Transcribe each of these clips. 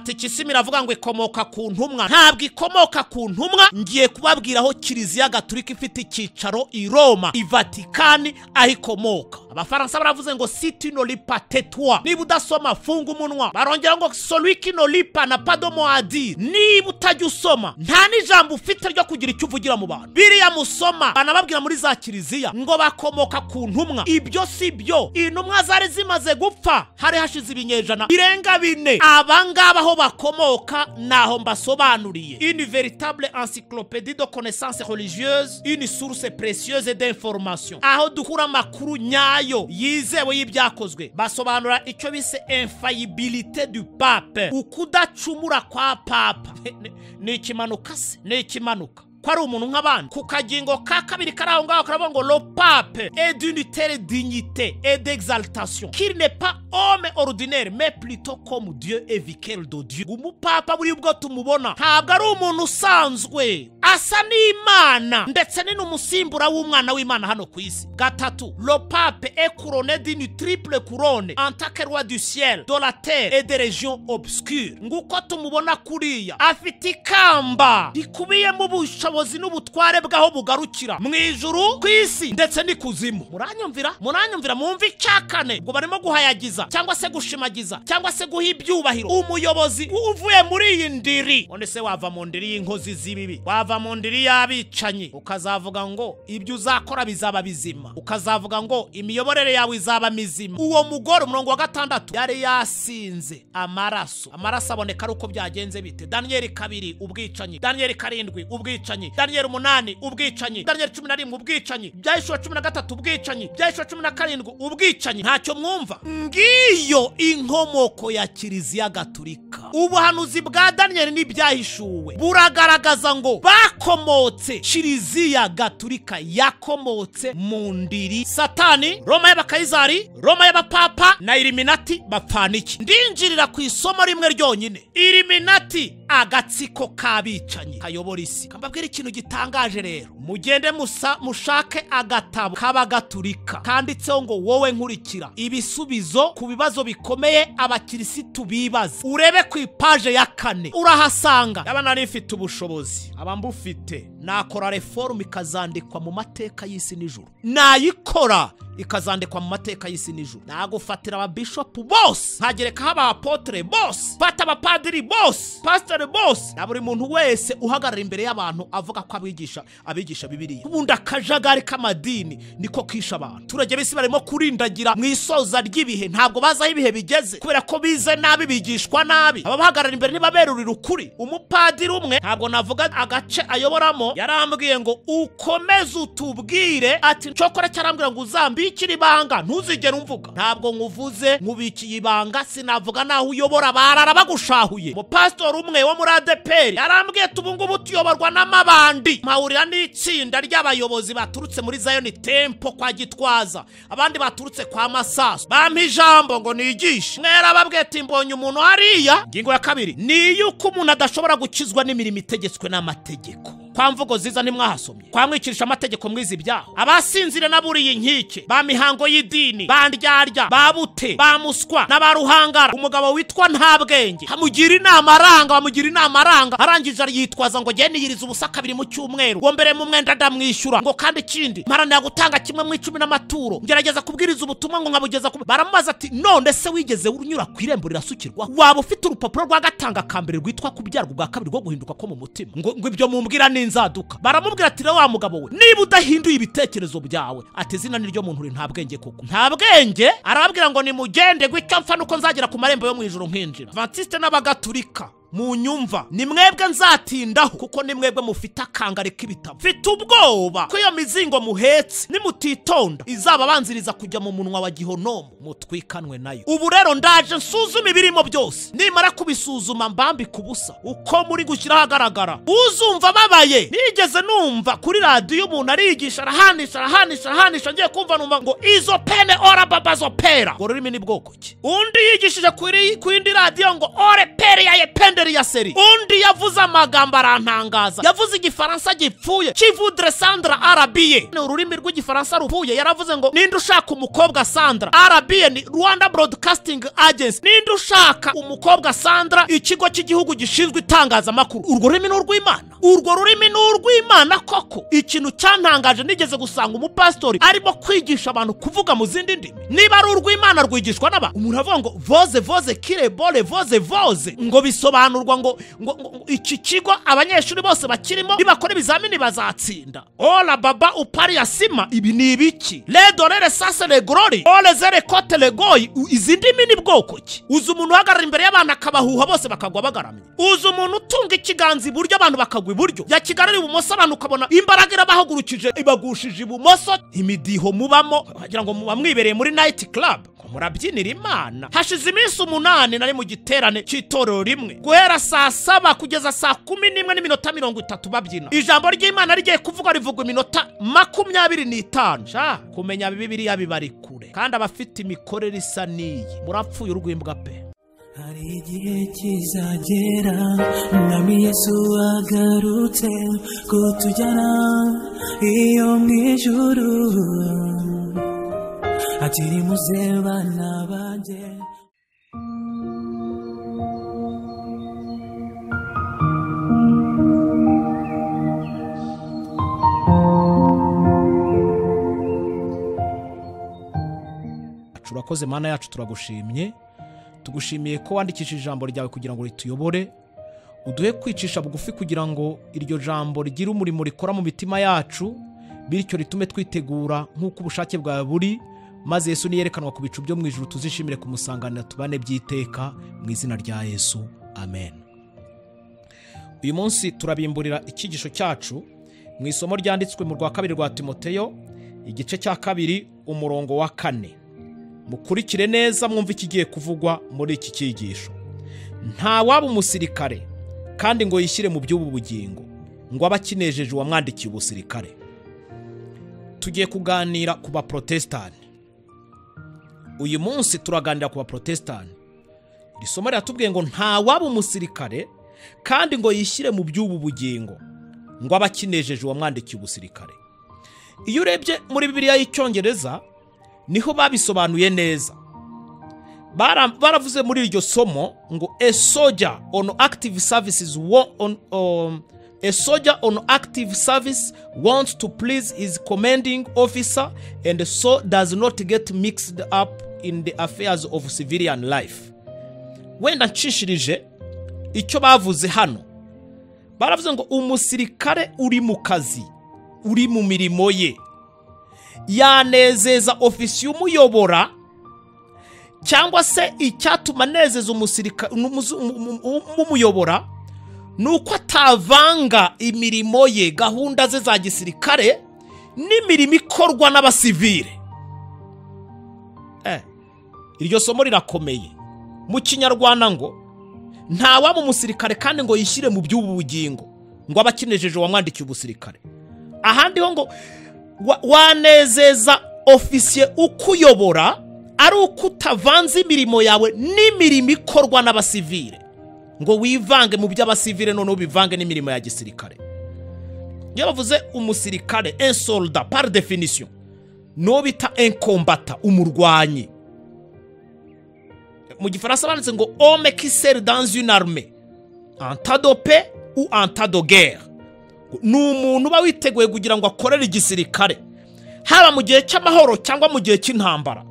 Tikisimi iravuga ngo ikomoka ku ntumwa. Ntabwo ikomoka ku ntumwa. Ngiye kubabwira aho Kiliziya Gatolika ifite icyicaro i Roma, i Vatikani, aho ikomoka. Abafaransa baravuze ngo si tu ne lis pas tais-toi. Niba udasoma funga umunwa. Barongera ngo celui qui ne lit pas n'a pas de mot à dire. Niba utajya usoma nta n'ijambo ufite ryo kugira icyo uvugira mu bantu. Biriya musoma banababwira muri za Kiliziya ngo bakomoka ku ntumwa. Ibyo si byo. Intumwa zari zimaze gupfa hari hashize ibinyejana birenga 4. Abangaba aho bakomoka naho mbasobanuriye. Une véritable encyclopédie de connaissances religieuses, une source précieuse d'information. Aho dukura makuru nyayo yizewe y'ibyakozwe. Basobanura icyo bise infaillibilité du pape. Ukudacumura kwa papa. Ni ikimanuka se? Ni ikimanuka. Kwa ari umuntu nk'abandi. Ku kagingo ka kabiri karaho ngaho karavuga ngo le pape est d'une telle dignité et d'exaltation qu'il n'est pas homme ordinaire mais plutôt comme Dieu et vicaire de Dieu. Umupapa buri bwo tumubona ntabwo ari umuntu usanzwe, asa n'Imana ndetse ni n'umusimbura w'umwana w'Imana hano ku isi. Gatatu, le pape est couronné d'une triple couronne en tant que roi du ciel, de la terre et des régions obscures. Nguko tumubona kuriya afite ikamba rikubiye mu bushobozi n'ubutware bwaho bugarukira mw'Ijuru, ku isi ndetse n'ikuzimu. Muranyumvira mwumva icyakane ngo barimo guhayagiza cyangwa se gushimagiza cyangwa se guha ibyubahiro umuyobozi uvuye muri iyi ndiri. None se wava mu ndiri y'inkozi z'ibibi, wava mu ndiri y'abicanyi, ukazavuga ngo ibyo uzakora bizaba bizima, ukazavuga ngo imiyoborere yawe izaba mizima. Uwo mugore 6 yari yasinze amaraso aboneka ari uko byagenze bite. Daniel 2 ubwicanyi, Daniel 7 ubwicanyi, Daniel 8 ubwicanyi, Daniel 11 ubwicanyi, Byahishwe 13 ubwicanyi, Byahishwe 17 ubwicanyi. Ntacyo mwumva? Ngiyo inkomoko ya Kiliziya Gatolika. Ubuhanuzi bwa Daniel n'ibyahishuwe buragaragaza ngo bakomotse, Kiliziya Gatolika yakomotse mu ndiri Satani, Roma y'abakayizari, Roma y'abapapa na Illuminati bapfana iki. Ndinjirira ku isomo rimwe ryonyine. Illuminati agatsiko kabicanyi kayobora isi. Kambabwira ikintu gitangaje rero. Mugende mushake agatabo k'Abagatolika kanditseho ngo wowe nkurikira ibisubizo ku bibazo bikomeye abakirisitu bibaza. Urebe ku ipaje ya 4 urahasanga. Yaba nari mfite ubushobozi, abambufite nakora reform ikazandikwa mu mateka y'isi n'ijuru. Nayikora ikazandikwa mu mateka y'isi n'ijuru. Nagufatira ababishop bose, nkagereka aba apotre bose, fata abapadiri bose, pastor bose, na buri muntu wese uhagarara imbere y'abantu avuga ko abigisha Bibiliya. Ubundi akajagari k'amadini niko kisha abantu. Turage bisi barimo kurindagira mu isoza ry'ibihe, ntabwo baza ibihe bigeze kubera ko bize nabi, bigishwa nabi. Abahagarara imbere nibaberurira ukuri. Umupadiri umwe, ntabwo navuga agace ayoboramo, yarambwiye ngo ukomeze utubwire ati ncokora cyarambwira ngo uzambikira ibanga ntuzigere umvuga. Ntabwo nkuvuze nkubikiye ibanga, sinavuga naho uyobora barara bagushahuye. Mu pastor umwe wo muri ADPR yarambwiye tubungubu tuyoborwa n'amabandi. Mpahurira n'itsinda ry'abayobozi baturutse muri Zion Temple kwa Gitwaza, abandi baturutse kwa Masaso. Bampa ijambo ngo nigishe. Mwera babwiye ati mbonye umuntu hariya. Ngingo ya 2 ni yuko umuntu adashobora gukizwa n'imirimo itegetswe n'amategeko. Kwa mvugo ziza ntimwahasomye, kwa mwikirisha amategeko mwizi byaho. Abasinzire naburiye inkike, ba mihango y'idini, bandyarya, babute, bamuswa n'abaruhangara. Umugabo witwa Ntabwenge hamugira inama aranga, arangije yitwaza ngo gene yiriza ubusa 2 mu cyumweru, ngo mbere mu mwenda ndamwishyura, ngo kandi kindi marana gutanga kimwe mu 10 n'amaturo, ngerageza kubwiriza ubutumwa ngo nkabugeza ku. Baramubaza ati none se wigeze urunyura ku irembo rirasukirwa? Waba ufite urupapuro rwa gatanga kambere rwitwa kubyarwa bwa kabiri rwo guhinduka ko mu mutima? Ngo ibyo mumbwira inzaduka. Baramubwira ati wa mugabo we, niba udahinduye ibitekerezo byawe ati izina niryo muntu uri Ntabwenge koko. Ntabwenge arababwira ngo nimugende gwicyo mfa nuko nzagera ku marembo yo mw'Ijuru nkinjira. Adventiste n'Abagatolika mu nyumva ni mwebwe nzatindaho kuko ni mwebwe mufite akangare k'ibitabo. Mfite ubwoba ko iyo mizingo muhetse nimutitonda izababanziriza kujya mu munwa wa gihonomo mutwikanwe nayo. Ubu rero ndaje nsuzuma ibirimo byose, nimara kubisuzuma mbambi kubusa uko muri gushyira hagaragara. Uzumva babaye nigeze numva kuri radio umuntu arigisha arahanisha ngiye kumva numva ngo izo pene ora babazo pera. Ngo rurimi ni bwoko ki? Undi yigishije kuri indi radio ngo ore pere ya pende leader ya seri. Undi yavuze amagambo arantangaza, yavuze igifaransa gipfuye, kivudre Sandra Arabiye, ni ururimi rw'igifaransa rupfuye. Yaravuze ngo ninde ushaka umukobwa Sandra. Arabiye ni Rwanda Broadcasting Agency. Ninde ushaka umukobwa Sandra, ikigo cy'igihugu gishinzwe itangazamakuru. Urwo rurimi ni urw'Imana, urwo rurimi ni urw'Imana koko. Ikintu cyantangaje, nigeze gusanga umupastori arimo kwigisha abantu kuvuga mu zindi ndimi. Niba ari urw'Imana rwigishwa n'aba, umuntu avuga ngo voze kire bole voze ngo bisobanurwa ngo iki kigo abanyeshuri bose bakirimo nibakora ibizamini bazatsinda. Ola baba upari ya sima, ibi ni ibiki? Le dorere sase le glory, ole zere kote le goyi. Izi ndimi ni bwoko ki? Uzi umuntu uhagarara imbere y'abantu akabahuha bose bakagwa bagaramye. Uzi umuntu utunga ikiganza iburyo abantu bakagwa iburyo, yakigarara ibumoso abantu ukabona imbaraga irabahagurukije ibagushije ibumoso. Imidiho mubamo wagira ngo muba mwibereye muri night club, murabyinira Imana. Hashize iminsi 8 nari mu giterane cy'itorero rimwe, guhera saa 7 kugeza saa 11:30 babyina. Ijambo ry'Imana rigiye kuvuga rivugwa iminota 25. Sha kumenya Bibiliya bibari kure, kandi abafite imikorere isa niyi murapfuye urw'imbwa pe. Hari igihe kizagera Mwami Yesu agarutse kutujyana iyo mw'Ijuru, ati nimuze bana banjye. Urakoze Mana yacu, turagushimye. Tugushimiye ko wandikishije ijambo ryawe kugira ngo rituyobore, uduhe kwicisha bugufi kugira ngo iryo jambo rigire umurimo rikora mu mitima yacu, bityo ritume twitegura nk'uko ubushake bwawe buri, maze Yesu niyerekanwa ku bicu byo mu ijuru tuzishimire kumusanganira tubane by'iteka mu izina rya Yesu, amen. Uyu munsi turabimburira icyigisho cyacu mu isomo ryanditswe mu rwa 2 rwa Timoteyo, igice cya 2 umurongo wa 4. Mukurikire neza mwumva ikigiye kuvugwa muri iki cyigisho. Nta waba umusirikare kandi ngo yishyire mu by'ubu bugingo, ngo abakinejeje uwamwandikiye ubusirikare. Tugiye kuganira ku baprotestani. Uyu munsi turaganira ku baprotestani. Iri somo riratubwiye ngo nta waba umusirikare kandi ngo yishyire mu by'ubu bugingo, ngo abakinejeje uwamwandikiye ubusirikare. Iyo urebye muri Bibiliya y'Icyongereza niho babisobanuye neza. Baravuze muri iryo somo ngo a soldier on active service wants to please his commanding officer and so does not get mixed up in the affairs of civilian life. Wenda nshishirije icyo bavuze hano, baravuze ngo umusirikare uri mu kazi, uri mu mirimo ye, yanezeza ofisiye umuyobora, cyangwa se icyatuma nezeza umusirikare umuyobora nuko atavanga imirimo ye, gahunda ze za gisirikare n'imirimo ikorwa n'abasivile. Iryo somo rirakomeye. Mu Kinyarwanda ngo nta waba umusirikare kandi ngo yishyire mu by'ubu bugingo, ngo abakinejeje uwamwandikiye ubusirikare. Ahandi ho ngo wanezeza ofisiye ukuyobora ari uko utavanze imirimo yawe n'imirimo ikorwa n'abasivile, ngo wivange mu by'abasivile none ubivange n'imirimo ya gisirikare. Iyo bavuze umusirikare, un soldat par définition no bita un combattant, umurwanyi. Mu Gifaransa banditse ngo homme qui sert dans une armée en temps de paix ou en temps de guerre. N'umuntu uba witeguye kugira ngo akorere igisirikare haba mu gihe cy'amahoro cyangwa mu gihe cy'intambara.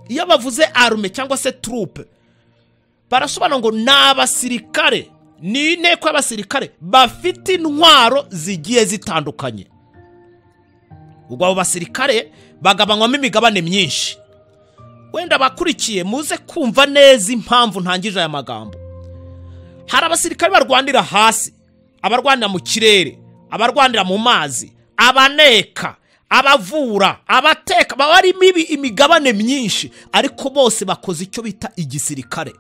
Iyo bavuze arme cyangwa se troupe, barasobanura ngo n'abasirikare, ni inteko y'abasirikare bafite intwaro zigiye zitandukanye. Ubwo abo basirikare bagabanywamo imigabane myinshi. Wenda bakurikiye muze kumva neza impamvu ntangije aya magambo. Hari abasirikare barwanira hasi, abarwanira mu kirere, abarwanira mu mazi, abaneka, abavura, abateka, bari mibi imigabane myinshi, ariko bose bakoze icyo bita igisirikare,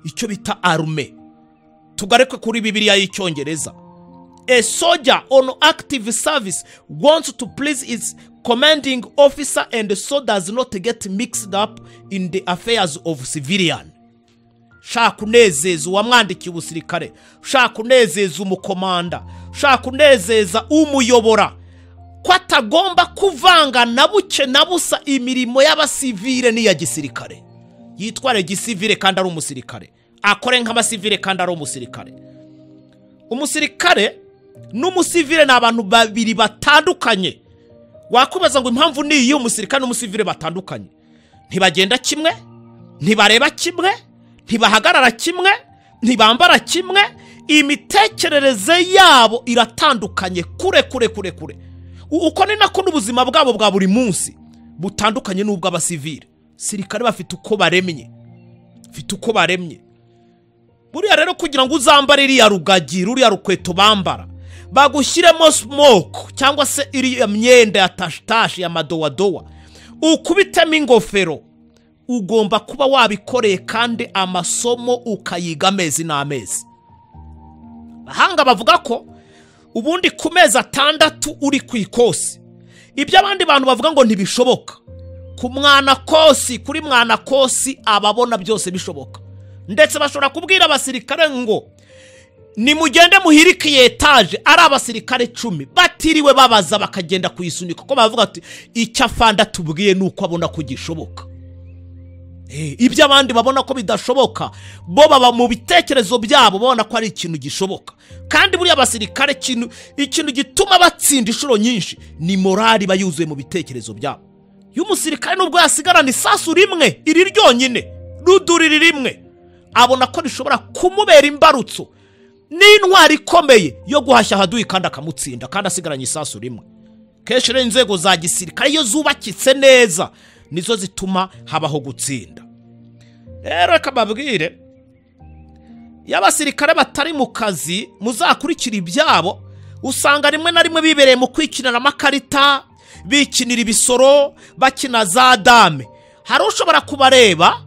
icyo bita arme. Tugareke kuri Bibiliya y'Icyongereza. A soldier on active service wants to please his commanding officer and so does not get mixed up in the affairs of civilian. ushaka kunezeza uwamwandikiye ubusirikare, ushaka kunezeza umukomanda, ushaka kunezeza umuyobora, ko atagomba kuvanga na buke na busa imirimo y'abasivile n'iya gisirikare. Yitware gisivile kandi ari umusirikare, akore nk'abasivile kandi ari umusirikare. Umusirikare n'umusivile ni abantu babiri batandukanye. Wakubaza ngo impamvu ni iyo umusirikare n'umusivile batandukanye? Ntibagenda kimwe, ntibareba kimwe, ntibahagarara kimwe, ntibambara kimwe, imitekerereze yabo iratandukanye kure. Uko ni nako n'ubuzima bwabo bwa buri munsi butandukanye n'ubw'abasivile. Sirikare bafite uko baremye, buriya rero kugira ngo uzambare iriya rugagi, ruriya rukweto bambara, bagushyiremo smoke cyangwa se iriya myenda ya tashitashi ya madowadowa, ukubitemo ingofero, ugomba kuba wabikoreye kandi amasomo ukayiga amezi n'amezi. Bahanga bavuga ko ubundi ku mezi 6 uri ku ikosi. Ibyo abandi bantu bavuga ngo ntibishoboka, ku mwana kosi, kuri mwana kosi ababona byose bishoboka. Ndetse bashobora kubwira abasirikare ngo nimugende muhirikiye etaje ari abasirikare 10 batiriwe babaza bakagenda kuyisunika, kuko bavuga ati icyo afanda tubwiye nuko abona kugishoboka. Ibyo abandi babona ko bidashoboka, bo baba mu bitekerezo byabo babona ko ari ikintu gishoboka. Kandi buri abasirikare ikintu gituma batsinda inshuro nyinshi ni morali bayuzuye mu bitekerezo byabo. Y'umusirikare nubwo yasigarana isasu rimwe iri ryonyine, ruduriri rimwe, abona ko rishobora kumubera imbarutso n'intwari ikomeye yo guhashya haduyi kandi akamutsinda kandi asigaranye isasu rimwe. Kenshi rero inzego za gisirikare iyo zubakitse neza nizo zituma habaho gutsinda. Rero reka babwire y'abasirikare batari mu kazi muzakurikira ibyabo, usanga rimwe na rimwe bibereye mu kwikinira amakarita, bikinira ibisoro, bakina za dame. Hari ushobora kubareba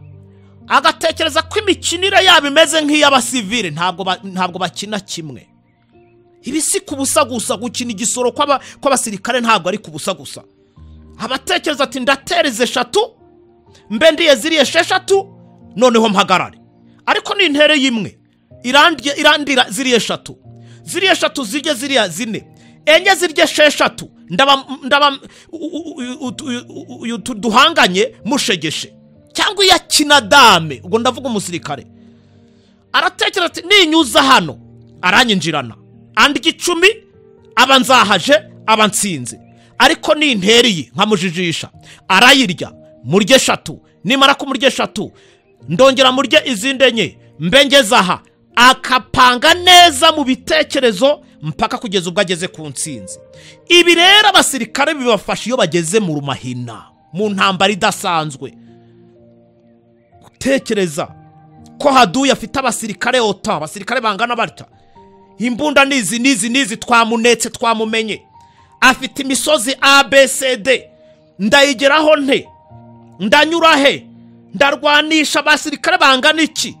agatekereza ko imikinire yabo imeze nk'iy'abasivile, ntabwo bakina kimwe. Ibi si kubusa gusa, gukina igisoro kw'abasirikare ntabwo ari kubusa gusa. Abatekereza ati ndatereze 3 mbe ndiye ziriye 6 noneho mpagarare, ariko ni intere y'imwe irandira ziriye 3, ziriye 3 zijye ziriya 4, enye zirye 6, ndaba duhanganye mushegeshe. Cyangwa yakina dame, ubwo ndavuga umusirikare aratekereza ati ninyuza hano aranyinjirana, andi 10 abanzahaje abansinze, ariko ni interiye nkamujijisha, arayirya murye 3, nimara kumurye 3 ndongera murye izindi enye, mbengezaha, akapanga neza mu bitekerezo mpaka kugeza ubwo ageze ku nsinzi. Ibi rero abasirikare bibafasha iyo bageze mu rumahina, mu ntambara idasanzwe. Tekereza ko haduye afite abasirikare abasirikare bangana batya, imbunda nizi twamunetse twamumenye, afite imisozi ABCD, ndayigeraho nte, ndanyura he, ndarwanisha abasirikare bangana iki,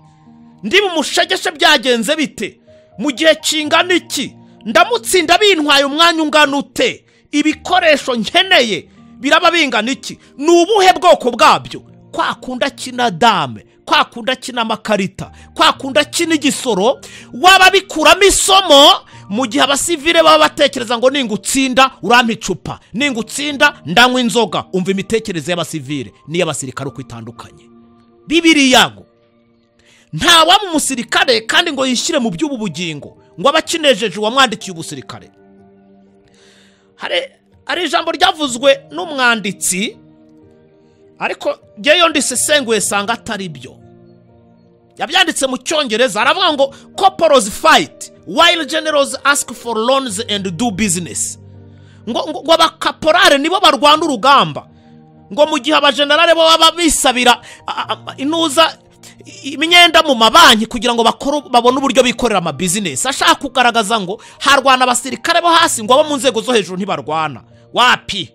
ndi mu mushegeshe byagenze bite, mu gihe kingana iki, ndamutsinda bintwaye umwanya ungana ute, ibikoresho nkeneye biraba bingana iki, nubuhe bwoko bwabyo. Kwakunda kina dame, kwakunda kina makarita, kwakunda kina igisoro, waba bikuramo isomo mu gihe abasivile baba batekereza ngo ningutsinda urampa icupa, ningutsinda ndanywa inzoga. Umva imitekerereze y'abasivile n'iy'abasirikare uko itandukanye. Bibiliya ngo ntawa mu musirikare kandi ngo yishyire mu by'ubu bugingo ngo abakinejeje uwamwandikiye ubusirikare. Hari ijambo ryavuzwe n'umwanditsi, ariko ngeyo ndisesenguye sanga atari byo. Yabyanditse mu Cyongereza, aravuga ngo corporals fight while generals ask for loans and do business. Ngo abakaporale nibo barwana urugamba, ngo mu gihe abagenerale bo baba bisabira inuza imyenda mu mabanki kugira ngo babone uburyo bikorera ama business. Ashaka kugaragaza ngo harwana abasirikare bo hasi, ngo abo mu nzego zo hejuru ntibarwana. Wapi,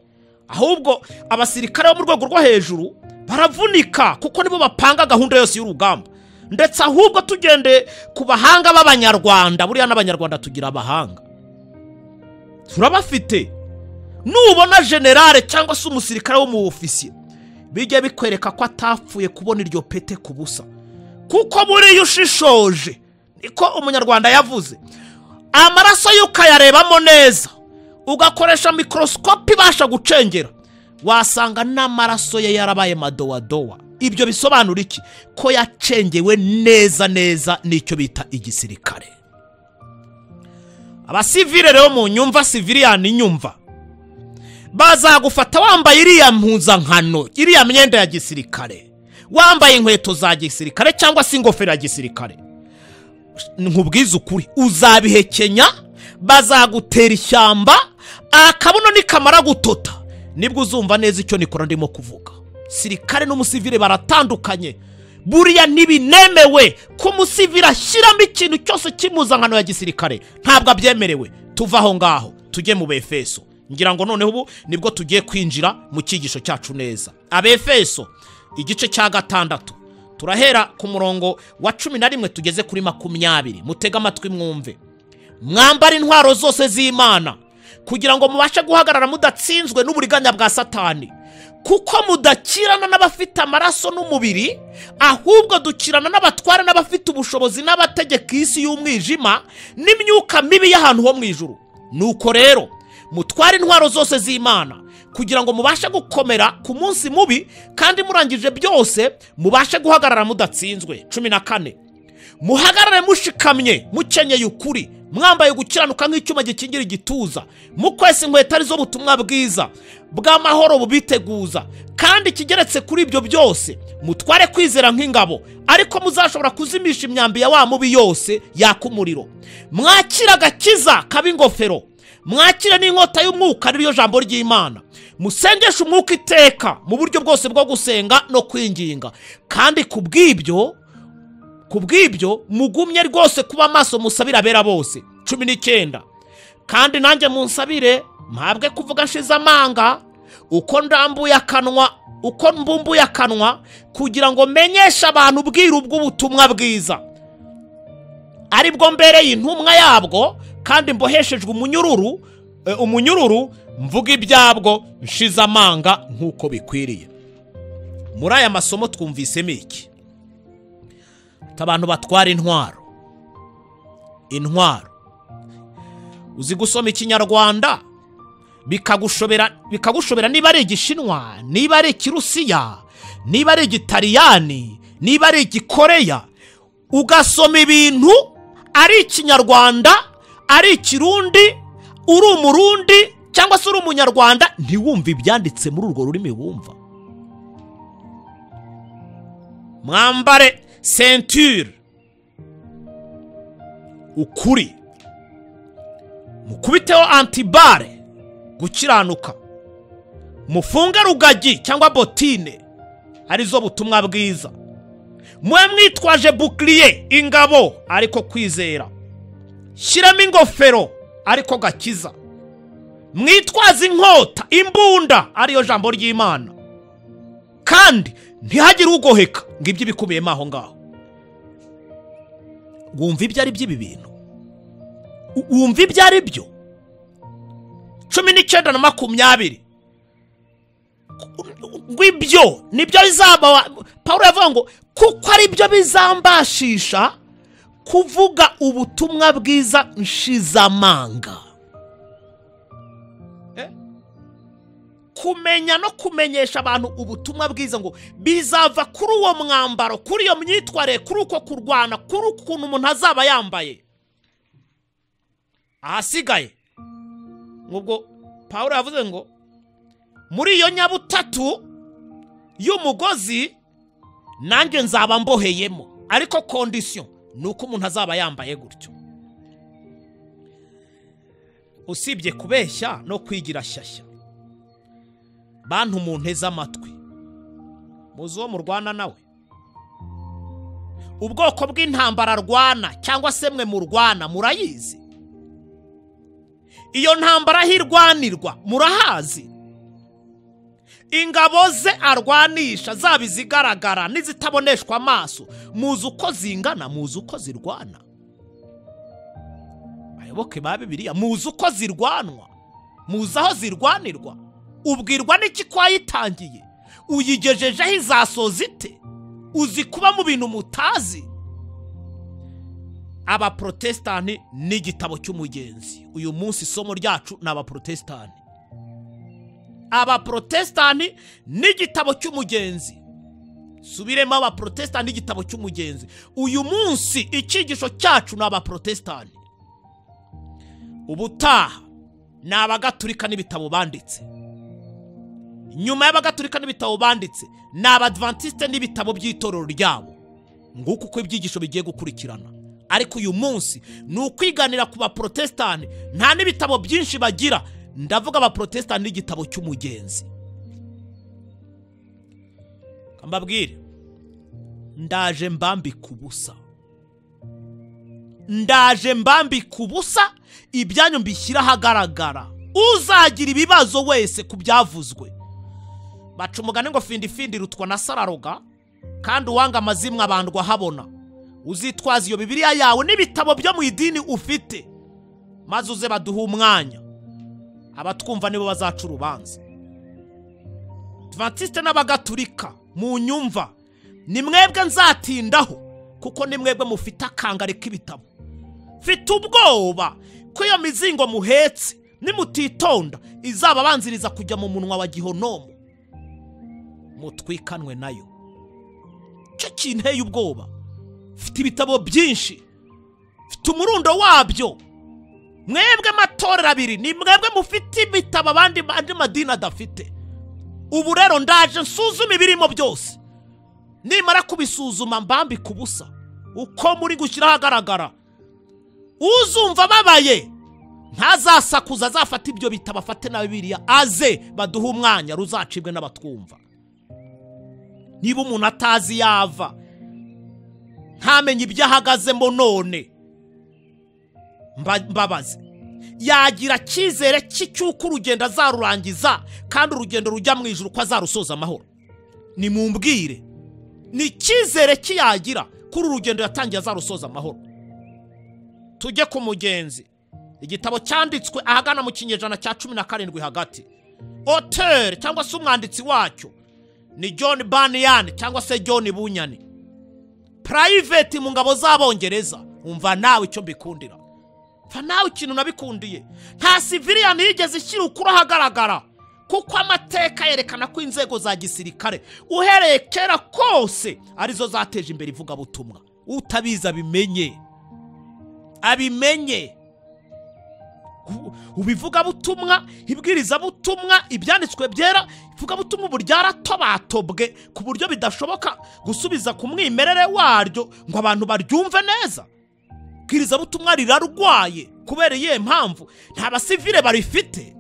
ahubwo abasirikare bo mu rwego rwo hejuru baravunika kuko nibo bapanga gahunda yose y'urugamba. Ndetse ahubwo tugende ku bahanga b'abanyarwanda, buriya n'abanyarwanda tugira abahanga turabafite. Nubona generale cyangwa se umusirikare wo mu ofisiye, bijye bikwereka ko atapfuye kubona iryo pete kubusa, kuko buriya ushishoje niko umunyarwanda yavuze, amaraso y'ukayarebamo neza ugakoresha mikorosikopi ibasha gucengera, wasanga n'amaraso ye yarabaye madowadowa. Ibyo bisobanura iki? Ko yacengewe neza neza n'icyo bita igisirikare. Abasivile rero mu nyumva, civilian nyumva, bazagufata wambaye iriya mpuzankano, iriya myenda ya gisirikare, wambaye inkweto za gisirikare cyangwa se ingofero ya gisirikare, nkubwiza ukuri uzabihekenya, bazagutera ishyamba, akabuno nikamara gutota nibwo uzumva neza icyo nikora ndimo kuvuga. Sirikare n'umusivile baratandukanye. Buriya ntibinemewe ko umusivile ashyiramo ikintu cyose cy'impuzankano ya gisirikare, ntabwo abyemerewe. Tuva aho ngaho tujye mu Befeso, ngira ngo noneho ubu nibwo tugiye kwinjira mu cyigisho cyacu neza. Abefeso igice cya 6 turahera ku murongo wa 11 tugeze kuri 20. Mutega amatwi mwumve. Mwambara intwaro zose z'Imana kugira ngo mubashe guhagarara mudatsinzwe n'uburiganya bwa Satani, kuko mudakirana n'abafite amaraso n'umubiri, ahubwo dukirana n'abatware n'abafite ubushobozi n'abategeka isi y'umwijima n'imyuka mibi y'ahantu ho mw'Ijuru. Nuko rero mutware intwaro zose z'Imana kugira ngo mubashe gukomera ku munsi mubi, kandi murangije byose mubashe guhagarara mudatsinzwe. 14. Muhagarare mushikamye mukenyeye ukuri, mwambaye gukiranuka nk'icyuma gikingira igituza, mukwese inkweto arizo butumwa bwiza bw'amahoro bubiteguza, kandi kigeretse kuri ibyo byose mutware kwizera nk'ingabo, ariko muzashobora kuzimisha imyambi ya wa mubi yose yaka umuriro. Mwakira agakiza kaba ingofero, mwakire n'inkota y'umwuka ariyo jambo ry'Imana, musengeshe umwuka iteka mu buryo bwose bwo gusenga no kwinginga, kandi kubw'ibyo mugumye rwose kuba maso musabira abera bose. 19. Kandi nanjye munsabire mpabwe kuvuga nshize amanga, uko mbumbuye akanwa, kugira ngo menyeshe abantu ubwiru bw'ubutumwa bwiza, aribwo mbereye intumwa yabwo, kandi mboheshejwe umunyururu mvuga ibyabwo nshize amanga nk'uko bikwiriye. Muri aya masomo twumvisemo iki? Abantu batwara intwaro. Uzi gusoma ikinyarwanda bikagushobera niba ari igishinwa, niba ari ikirusiya, niba ari igitaliyani, niba ari igikoreya, ugasoma ibintu ari ikinyarwanda, ari ikirundi, uri umurundi cyangwa se uri umunyarwanda, ntiwumve ibyanditse muri urwo rurimi wumva. Mwambare ceinture ukuri, mukubiteho antibare gukiranuka, mufunge rugagi cyangwa botine arizo butumwa bwiza, mwe mwitwaje bouclier ingabo ariko kwizera, shyiramo ingofero ariko gakiza, mwitwaze inkota imbunda ariyo jambo ry'Imana, kandi ntihagire ugoheka ngo ibyo bikubiyemo aho ngaho. Wumva ibyo ari by'ibi bintu? Wumva ibyo ari byo? 19 na 20 ngwibyo nibyo bizaba. Paulo yavuga ngo kuko ari byo bizambashisha kuvuga ubutumwa bwiza nshizamanga. Kumenya no kumenyesha abantu ubutumwa bwiza ngo bizava kuri uwo mwambaro, kuri iyo myitware, kuri uko kurwana, kuri ukuntu umuntu azaba yambaye. Ahasigaye ngubwo Paulo yavuze ngo muri iyo nyabutatu y'umugozi nanjye nzaba mboheyemo, ariko condition nuko umuntu azaba yambaye gutyo. Usibye kubeshya no kwigira shyashya, bantu munteze amatwi, muzi uwo murwana nawe, ubwoko bw'intambara rwana cyangwa se mwe murwana murayizi? Iyo ntambara hirwanirwa murahazi? Ingabo ze arwanisha zaba izigaragara n'izitaboneshwa amaso, muzi uko zingana, muzi uko zirwana? Ayoboke ba Bibiliya, muzi uko zirwanwa, muzi aho zirwanirwa? Ubwirwa n'iki kwayitangiye? Uyigejejeho izasoza ite? uzi kuba mu bintu mutazi. Abaprotestani n'igitabo cy'umugenzi. Uyu munsi isomo ryacu n'abaprotestani. Abaprotestani n'igitabo cy'umugenzi. Subiremo abaprotestani n'igitabo cy'umugenzi. Uyu munsi icyigisho cyacu n'abaprotestani. Ubutaha n'abagatulika n'ibitabo banditse. Nyuma y'abagatulika n'ibitabo banditse n'abadventiste n'ibitabo by'itorero ryabo. Nguko uko ibyigisho bigiye gukurikirana. Ariko uyu munsi n'ukwiganira ku baprotestani nta n'ibitabo byinshi bagira. Ndavuga abaprotestani n'igitabo cy'umugenzi. Kambabwire ndaje mbambi kubusa. Ndaje mbambi kubusa ibyanyu mbishyira hagaragara. Uzagira ibibazo wese kubyavuzwe. Baca umugani ngo findi rutwa na sararoga kandi uwanga amazimwe abandwa habona. Uzitwaza iyo Bibiliya yawe n'ibitabo byo mu idini ufite maze uze baduha umwanya. Abatwumva nibo bazaca urubanza. Adventiste n'abagatulika mu nyumva ni mwebwe nzatindaho kuko ni mwebwe mufite akangare k'ibitabo. Mfite ubwoba ko iyo mizingo muhetse nimutitonda izaba banziriza kujya mu munwa wa gihonomo mutwikanwe nayo. Cyo kinteye ubwoba. Mfite ibitabo byinshi, mfite umurundo wabyo. Mwebwe matorero abiri ni mwebwe mufite ibitabo abandi madini adafite. Ubu rero ndaje nsuzuma ibirimo byose. Nimara kubisuzuma mbambi kubusa uko muri gushyira hagaragara. Uzumva babaye ntazasakuza azafata ibyo bitabo afate na Bibiliya aze baduha umwanya ruzacibwe n'abatwumva. Niba umuntu atazi yava ntamenye ibyo ahagazemo none mbabaze yagira cyizere cy'uko urugendo azarurangiza kandi urugendo rujya mu ijuru ko azarusoza amahoro. Ni mumbwire ni cyizere kiyagira kuri urugendo yatangiye azarusoza amahoro. Tujye ku mugenzi. Igitabo cyanditswe ahagana mu kinyejana cya 17 hagati. Auteur cyangwa se umwanditsi wacyo ni John Bunyan cyangwa se John Bunyani. Private mu ngabo z'Abongereza. Umva nawe icyo mbikundira. Fa nawe ikintu nabikundiye. Nta civilian yigeze ishyira ukuri ahagaragara kuko amateka yerekana ko inzego za gisirikare uhereye kera kose arizo zateje imbere ivuga butumwa. Utabiza abimenye. Ubivuga butumwa, ibwiriza butumwa, ibyanditswe byera, ivuga butumwa buryaratobatobwe ku buryo bidashoboka gusubiza ku mwimerere waryo ngo abantu baryumve neza. Ibwiriza butumwa rirarwaye kubera iyihe mpamvu? Nta basivile barifite.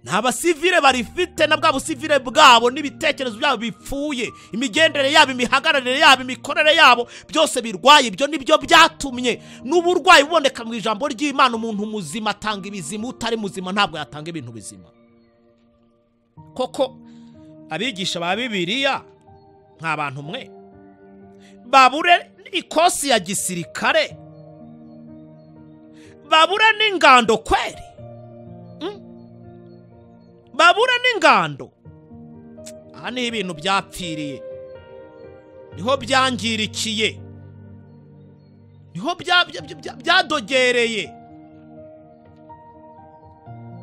Nta basivile barifite na bwa busivile bwabo n'ibitekerezo byabo bipfuye. Imigendere yabo, imihagararire yabo, imikorere yabo byose birwaye. Ibyo nibyo byatumye n'uburwayi buboneka mu ijambo ry'Imana. Umuntu muzima atanga ibizima, utari muzima ntabwo yatanga ibintu bizima. Koko abigisha ba Bibiliya nk'abantu mwe babure ikosi ya gisirikare, babure n'ingando kweri, babure n'ingando. Aha ni ibintu byapfiriye, niho byangirikiye, niho byadogereye.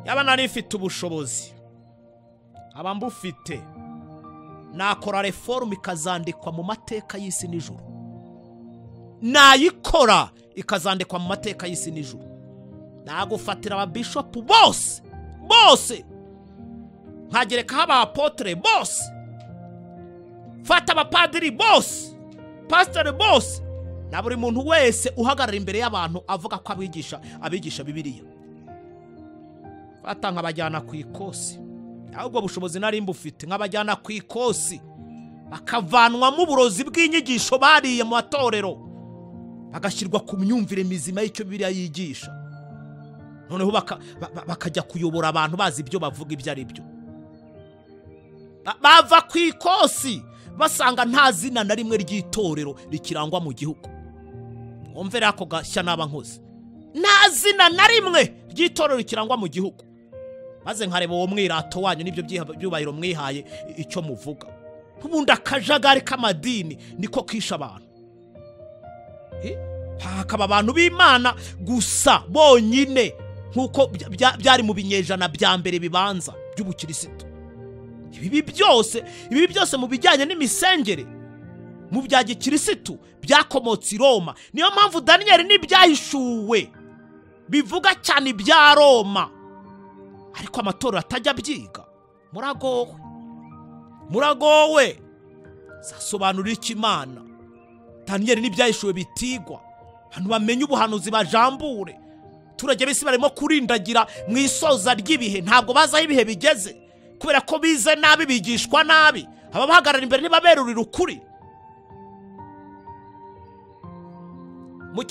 Yaba nari mfite ubushobozi, aba mbufite, nakora reform ikazandikwa mu mateka y'isi n'ijuru. Nayikora ikazandikwa mu mateka y'isi n'ijuru. Nagufatira ababishop bose nkagereka haba apotre bose, fata abapadiri bose, pastor bose, na buri muntu wese uhagarara imbere y'abantu avuga ko abigisha Bibiliya. Fata nkabajyana ku ikosi. Ahubwo bushobozi nari mbufite nkabajyana ku ikosi bakavanwamo uburozi bw'inyigisho bariye mu matorero bagashyirwa ku myumvire mizima y'icyo Bibiliya yigisha. Noneho bakajya kuyobora abantu bazi ibyo bavuga ibyo ari byo. Bava ku ikosi basanga nta zina na rimwe ry'itorero rikirangwa mu gihugu. Umvera ako gashya naba nkoze. Nta zina na rimwe ry'itorero rikirangwa mu gihugu. Maze nkareba uwo mwirato wanyu n'ibyo byubahiro mwihaye icyo muvuga. ubundi akajagari k'amadini niko kisha abantu. Hakaba abantu b'Imana gusa bonyine nkuko byari mu binyejana bya mbere bibanza by'ubukirisitu. Ibi byose mu bijyanye n'imisengere mu bya gikirisitu byakomotse i Roma. Niyo mpamvu Daniel n'ibyahishuwe bivuga cyane ibya Roma, ariko amatorero atajya byiga. Muragowe zasobanurira iki Imana? Daniel n'ibyahishuwe bitigwa, hano bamenye ubuhanuzi bajambure. Turage bisi barimo kurindagira mu isoza ry'ibihe, ntabwo bazaho ibihe bigeze kubera ko bize nabi, bigishwa nabi. Aba bahagarara imbere nibaberurira ukuri. Mu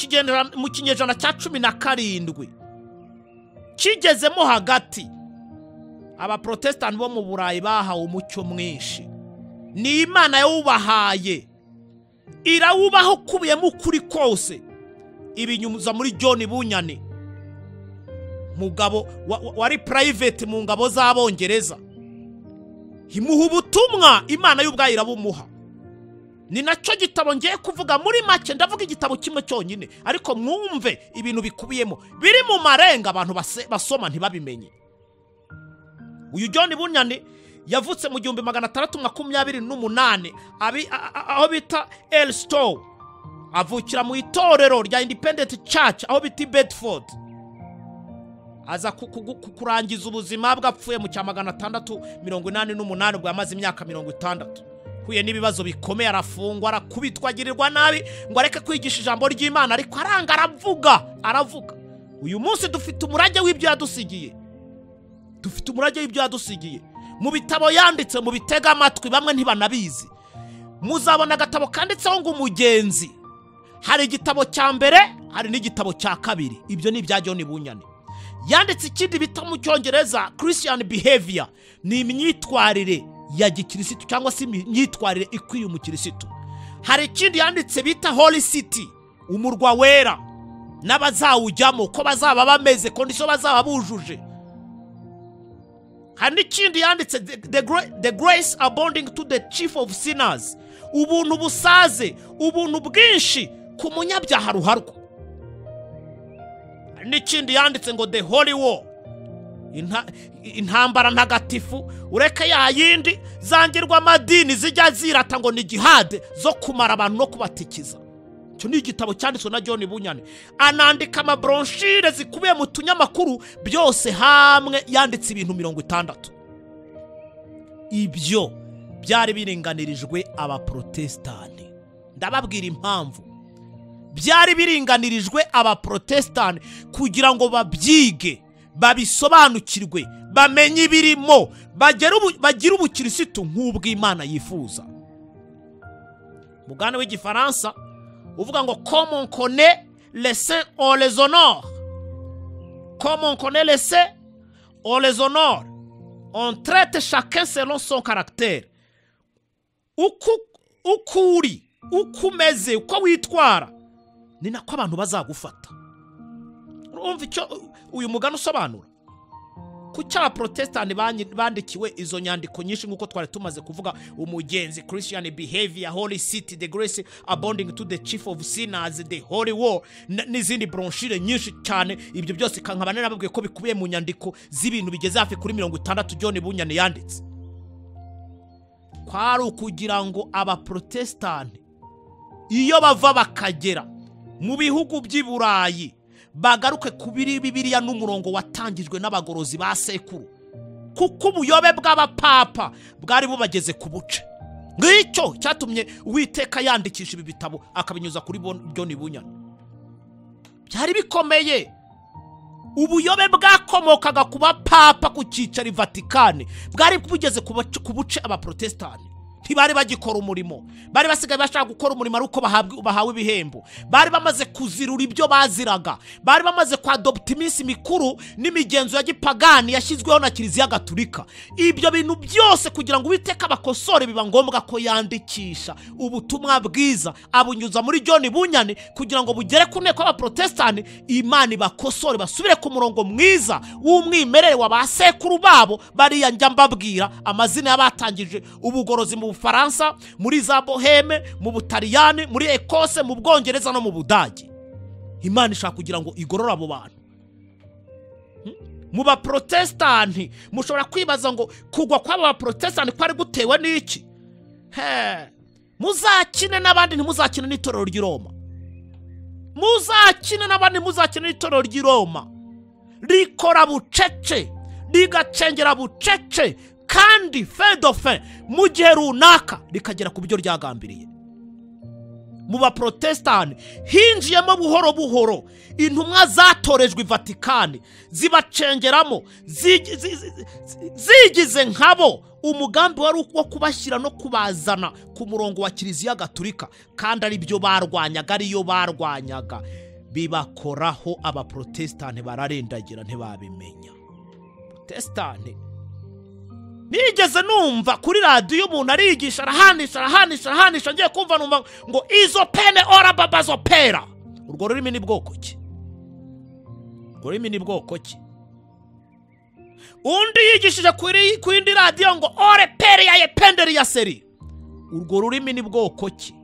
kinyejana cya 17 kigezemo hagati, abaprotestant bo mu Burayi bahawe umucyo mwinshi. Ni Imana yawubahaye, irawubaho kubiyemo ukuri kose. Ibinyumuza muri John Bunyane, mugabo wari private mu ngabo z'Abongereza, imuha ubutumwa Imana y'ubwayo irabumuha. Ni nacyo gitabo ngiye kuvuga muri make. Ndavuga igitabo kimwe cyonyine, ariko mwumve ibintu bikubiyemo biri mu marenga abantu basoma ntibabimenye. Uyu John Bunyane yavutse mu 1628 aho bita Elstow. Avukira mu itorero rya Independent Church aho bita Bedford. Aza kurangiza ubuzima bwapfuye mu 1688 bwo yamaze imyaka 60. Huye n'ibibazo bikomeye, arafungwa, arakubitwa, agirirwa nabi ngo areke kwigisha ijambo ry'Imana, ariko aranga, aravuga. Uyu munsi dufite umurage w'ibyo yadusigiye. Mu bitabo yanditse, mu bitega amatwi, bamwe ntibanabizi. Muzabona agatabo kanditseho ngo umugenzi. Hari igitabo cya mbere, hari n'igitabo cya kabiri. Ibyo ni ibya John Bunyane. Yanditse ikindi bita mu Cyongereza Christian behavior, ni imyitwarire ya gikirisitu cyangwa se imyitwarire ikwiye umukirisitu. Hari ikindi yanditse bita Holy City, umurwa wera, n'abazawujyamo ko bazaba bameze, kondisho bazaba bujuje. Hari n'ikindi yanditse the grace abounding to the chief of sinners, ubuntu busaze, ubuntu bwinshi ku munyabyaha ruharwa. Hari n'ikindi yanditse ngo the holy war, intambara ntagatifu, ureke ya yindi zangirwa amadini zijya zirata ngo ni jihad zo kumara abantu no kubatikiza. Cyo ni igitabo cyanditswe na John Bunyane. Anandika amabronchire zikubiye mu tunyamakuru byose hamwe, yanditse ibintu 60. Ibyo byari biringanirijwe abaprotestani. Ndababwira impamvu. Byari biringanirijwe abaprotestani kugira ngo babyige, babisobanukirwe, bamenye ibirimo, bagire ubukirisitu nk'ubw'Imana yifuza. Mugane w'igifaransa uvuga ngo comme on connaît les saints on les honore, comme on connaît les saints on les honore, on traite chacun selon son caractère. Ukuri, ukumeze, uko witwara, ni nako abantu bazagufata. Urumva icyo uyu mugano usobanura? Kuki abaprotestani bandikiwe izo nyandiko nyinshi nk'uko twari tumaze kuvuga, umugenzi, Christian behavior, Holy City, the grace abounding to the chief of sinners, the holy war, n'izindi bronchire nyinshi cyane. Ibyo byose kankaba narababwiye ko bikubiye mu nyandiko z'ibintu bigeze hafi kuri 60 John Bunyane yanditse. Kwari ukugira ngo abaprotestani iyo bava bakagera mu bihugu by'i Burayi bagaruke kubiri Bibiliya n'umurongo watangijwe n'abagorozi ba sekuru, kuko ubuyobe bw'abapapa bwari bubageze ku buce. Ngicyo cyatumye Uwiteka yandikisha ibi bitabo akabinyuza kuri John Bunyane. Byari bikomeye. Ubuyobe bwakomokaga ku bapapa ku cyicaro i Vatikani bwari bugeze ku buce abaprotestani. Ntibari bagikora umurimo, bari basigaye bashaka gukora umurimo ari uko bahawe ibihembo. Bari bamaze kuzirura ibyo baziraga, bari bamaze kwadopta iminsi mikuru n'imigenzo ya gipagani yashyizweho na Kiliziya Gatolika. Ibyo bintu byose kugira ngo Uwiteka bakosore, biba ngombwa ko yandikisha ubutumwa bwiza abunyuza muri John Bunyane kugira ngo bugere ku nteko y'abaprotestani, Imana bakosore, basubire ku murongo mwiza w'umwimerere wa basekuru babo. Bariya njya mbabwira amazina y'abatangije ubugorozi mu Bufaransa, muri za Boheme, mu Butaliyani, muri Ekose, mu Bwongereza no mu Budage. Imana ishaka kugira ngo igorora abo bantu. Mu baprotestanti mushobora kwibaza ngo kugwa kw'aba baprotestanti kwari gutewe n'iki? Muzakine n'abandi ntimuzakine n'itorero ry'i Roma. Muzakine n'abandi muzakine n'itorero ry'i Roma. Rikora bucece, rigacengera bucece, kandi fin mu gihe runaka rikagera ku byo ryagambiriye. Mu baprotestanti hinjiyemo buhoro buhoro intumwa zatorejwe Vatikani zibacengeramo zigize nkabo umugambi wari wo kubashyira no kubazana ku murongo wa Kiliziya Gatolika, kandi ari byo barwanyaga, ariyo barwanyaga. Bibakoraho abaprotestanti bararendagira ntibabimenya. Protestanti nigeze numva kuri radio umuntu arigisha arahanisha ngiye kumva numva ngo izo pene ora babazo pera. Urwo rurimi ni bwoko ki? Urwo rurimi ni bwoko ki? Undi yigishije kuri indi radio ngo ore pere ya ependeri ya seri. Urwo rurimi ni bwoko ki?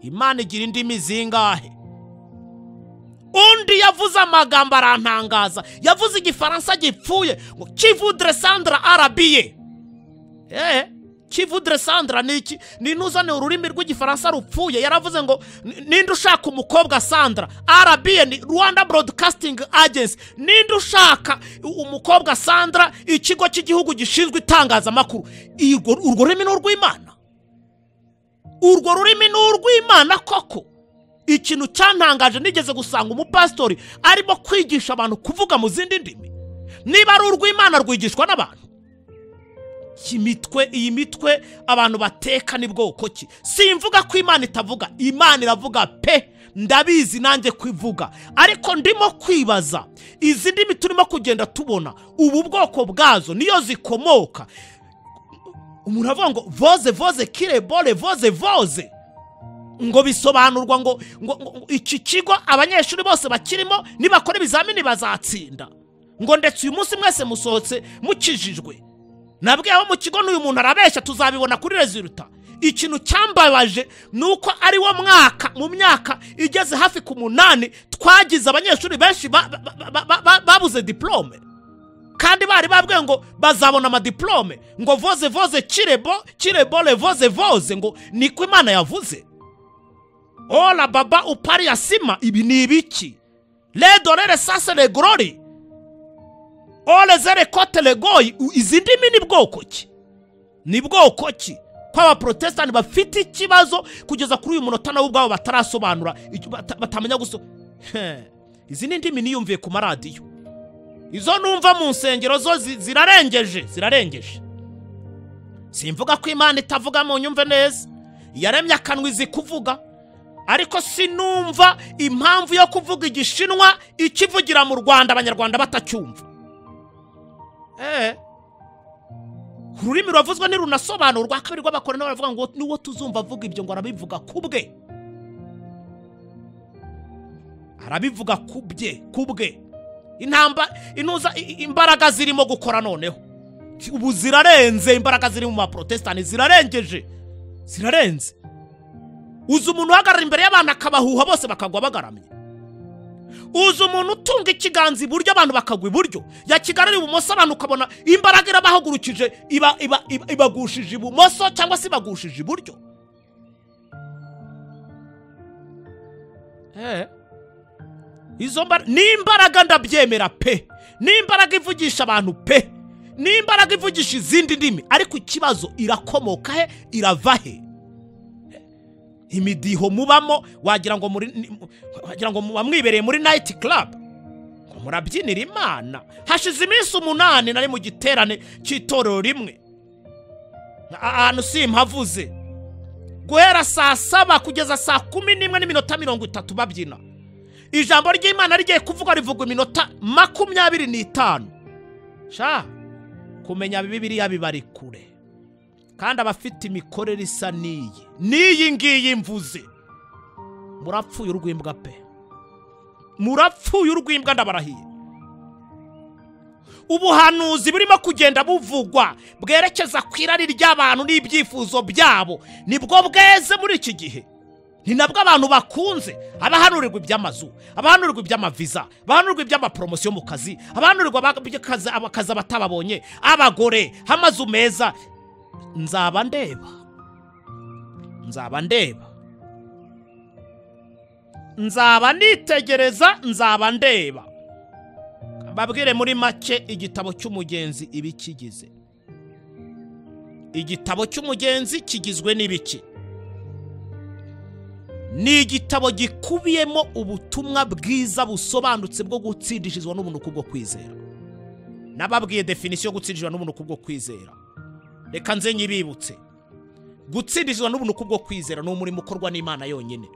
Imana igira indimi zingahe? Undi yavuze amagambo arantangaza, yavuze igifaransa gipfuye ngo kivudre sandra arabiye. Kivudre sandra niki? Ninuzane ururimi rw'igifaransa rupfuye. Yaravuze ngo ninde ushaka umukobwa Sandra? Arabiye ni Rwanda Broadcasting Agency. Ninde ushaka umukobwa Sandra? Ikigo cy'igihugu gishinzwe itangazamakuru. Urwo rurimi ni urw'Imana. Urwo rurimi ni urw'Imana koko. Ikintu cyantangaje nigeze gusanga umupastori arimo kwigisha abantu kuvuga mu zindi ndimi. Niba ari urw'Imana rwigishwa n'abantu. Iyi mitwe abantu bateka ni bwoko ki? Simvuga ko Imana itavuga, Imana iravuga pe, ndabizi nanjye kwivuga, ariko ndimo kwibaza izi ndimi turimo kugenda tubona ubu bwoko bwazo niyo zikomoka. Umuntu avuga ngo voze kire bole voze ngo bisobanurwa ngo iki kigo abanyeshuri bose bakirimo nibakora ibizamini bazatsinda, ngo ndetse uyu munsi mwese musohotse mukijijwe. Nabwiye aho mu kigo n'uyu muntu arabeshya, tuzabibona kuri resulta. Ikintu cyambabaje nuko ari wo mwaka mu myaka igeze hafi ku 8 twagize abanyeshuri benshi babuze diplome, kandi bari babwiye ngo bazabona ama diplome. Ngo voze kirebole voze ngo niko Imana yavuze. Ola baba upari ya sima, ibi ni ibiki? Le dolere sase le glory, ole zere kote le goyi. Izi ndimi ni bwoko ki? Ni bwoko ki? Kwa abaprotestanti bafite ikibazo kugeza kuri uyu munota nabo ubwabo batarasobanura, batamenya guso. Izi ndimi niyumviye ku maradiyo, izo numva mu nsengero zo zirarengeje. Simvuga ko Imana itavuga mu nyumve neza, yaremye akanwa izi kuvuga, ariko sinumva impamvu yo kuvuga igishinwa ikivugira mu Rwanda abanyarwanda batacyumva. Ururimi rwavuzwe ni runasobanurwa, kabiri rw'abakora nabo baravuga ngo niwo tuzumva avuga ibyo ngo arabivuga kubwe. Arabivuga kubwe. Imbaraga zirimo gukora noneho ubu zirarenze. Imbaraga ziri mu baprotestanti zirarenze. Uzi umuntu uhagarara imbere y'abantu akabahuha bose bakagwa bagaramye. Uzi umuntu utunga ikiganza iburyo abantu bakagwa iburyo, yakigarara ibumoso abantu ukabona imbaraga irabahagurukije ibagushije ibumoso cyangwa se ibagushije iburyo. Izo n'imbaraga ndabyemera pe, n'imbaraga ivugisha abantu pe, n'imbaraga ivugisha izindi ndimi, ariko ikibazo irakomoka he, irava he? Imidiho mubamo wagira ngo mwibereye muri night club, murabyinira Imana. Hashize iminsi 8 nari mu giterane cy'itorero rimwe, ahantu simpavuze, guhera saa 7 kugeza saa 11:30 babyina. Ijambo ry'Imana rigiye kuvuga rivuga iminota 25. Sha kumenya Bibiliya bibari kure, kandi abafite imikorere isa n'iyi ngiyi mvuze. Murapfuye urw'imbwa pe, murapfuye urw'imbwa ndabarahiye. ubuhanuzi burimo kugenda buvugwa bwerekeza ku irari ry'abantu n'ibyifuzo byabo nibwo bweze muri iki gihe. Ni nabwo abantu bakunze abahanurirwa iby'amazu, abahanurirwa iby'amaviza, abahanurirwa iby'amapromosiyo mu kazi, abahanurirwa abakazi batababonye, abagore, amazu meza. Nzaba nitegereza, nzaba ndeba. Babwire muri make igitabo cy'umugenzi ibikigize. Igitabo cy'umugenzi kigizwe n'ibiki? Ni igitabo gikubiyemo ubutumwa bwiza busobanutse bwo gutsindishizwa n'ubuntu kubwo kwizera. Nababwiye definition yo gutsindishizwa n'ubuntu kubwo kwizera. Reka nze nyibibutse. Gutsindishizwa n'ubuntu kubwo kwizera ni umurimo ukorwa n'Imana yonyine.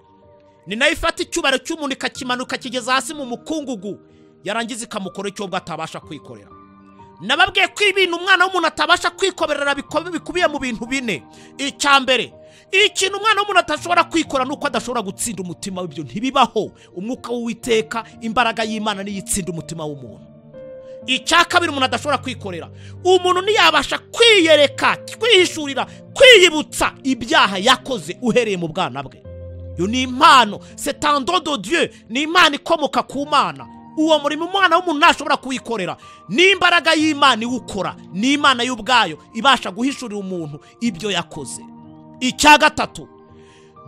Ni nayo ifata icyubaro cy'umuntu ikakimanuka kigeza hasi mu mukungugu, yarangiza ikamukora icyo bwo atabasha kwikorera. Nababwiye ko ibintu umwana w'umuntu atabasha kwikorera bikubiye mu bintu bine. Icyambere, ikintu umwana w'umuntu atashobora kwikora nuko adashobora gutsinda umutima w'ibyo ntibibaho. Umwuka w'Uwiteka, imbaraga y'Imana niyo itsinda umutima w'umuntu. Icyakabiri umuntu adashobora kwikorera, umuntu ntiyabasha kwiyereka, kwihishurira, kwiyibutsa ibyaha yakoze uhereye mu bwana bwe. Yo ni impano, c'est un don de Dieu, ni impano ikomoka ku Mana. Uwo murimo umwana w'umuntu ntashobora kuwikorera, ni imbaraga y'Imana iwukora, ni Imana y'ubwayo ibasha guhishurira umuntu ibyo yakoze. Icyagatatu,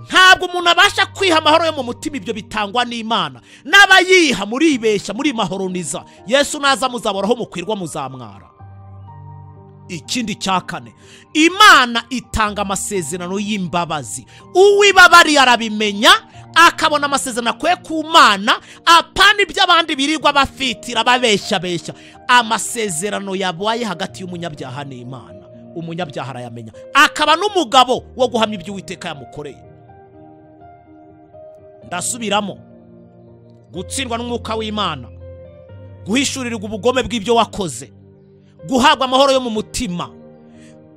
ntabwo umuntu abasha kwiha amahoro yo mu mutima, ibyo bitangwa n'Imana. N'abayiha muribeshya, muri mahoroniza. Yesu naza muzaboraho mukwirwa muzamwara. Ikindi cyakane, Imana itanga amasezerano y'imbabazi. Uwibabari arabimenya akabona amasezerano kwe ku Mana, apana iby'abandi birirwa bafitira babeshya. Amasezerano yabaye hagati y'umunyabyaha n'Imana, umunyabyaha arayamenya, akaba n'umugabo wo guhamya ibyo Uwiteka yamukoreye. Ndasubiramo, gutsindwa n'umwuka w'Imana, guhishurirwa ubugome bw'ibyo wakoze, guhabwa amahoro yo mu mutima,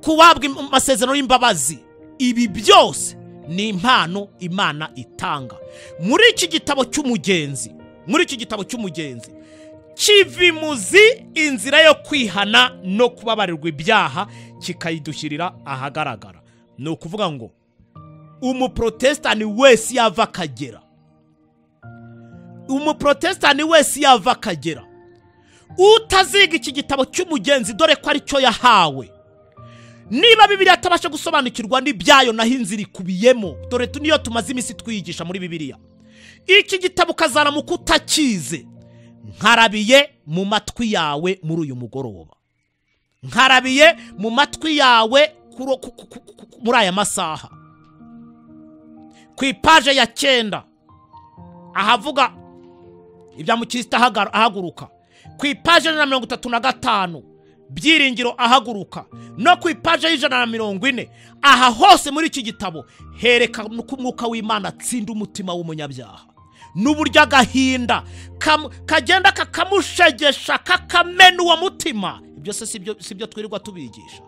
kuwabwa amasezerano y'imbabazi, ibi byose ni impano Imana itanga. Muri iki gitabo cy'umugenzi, kivimuzi inzira yo kwihana no kubabarirwa ibyaha, kikayidushyirira ahagaragara. Ni ukuvuga ngo umuprotestani wese yava akagera, utaziga iki gitabo cy'umugenzi, dore ko ari cyo yahawe. Niba Bibiliya atabasha gusobanukirwa n'ibyayo naho inzira ikubiyemo, dore niyo tumaze iminsi twiyigisha muri Bibiliya. Iki gitabo ukazaramuka utakize, nkarabiye mu matwi yawe muri uyu mugoroba, nkarabiye mu matwi yawe muri aya masaha. Ku ipaje ya 9 ahavuga ibya mukristo ahaguruka, ku ipaje ya 35 byiringiro ahaguruka, no ku ipaje ya 140, aha hose muri iki gitabo herekana ko umwuka w'Imana atsinda umutima w'umunyabyaha, n'uburyo agahinda kagenda kakamushegesha, kakamena uwo mutima. Ibyo se sibyo twirirwa tubigisha,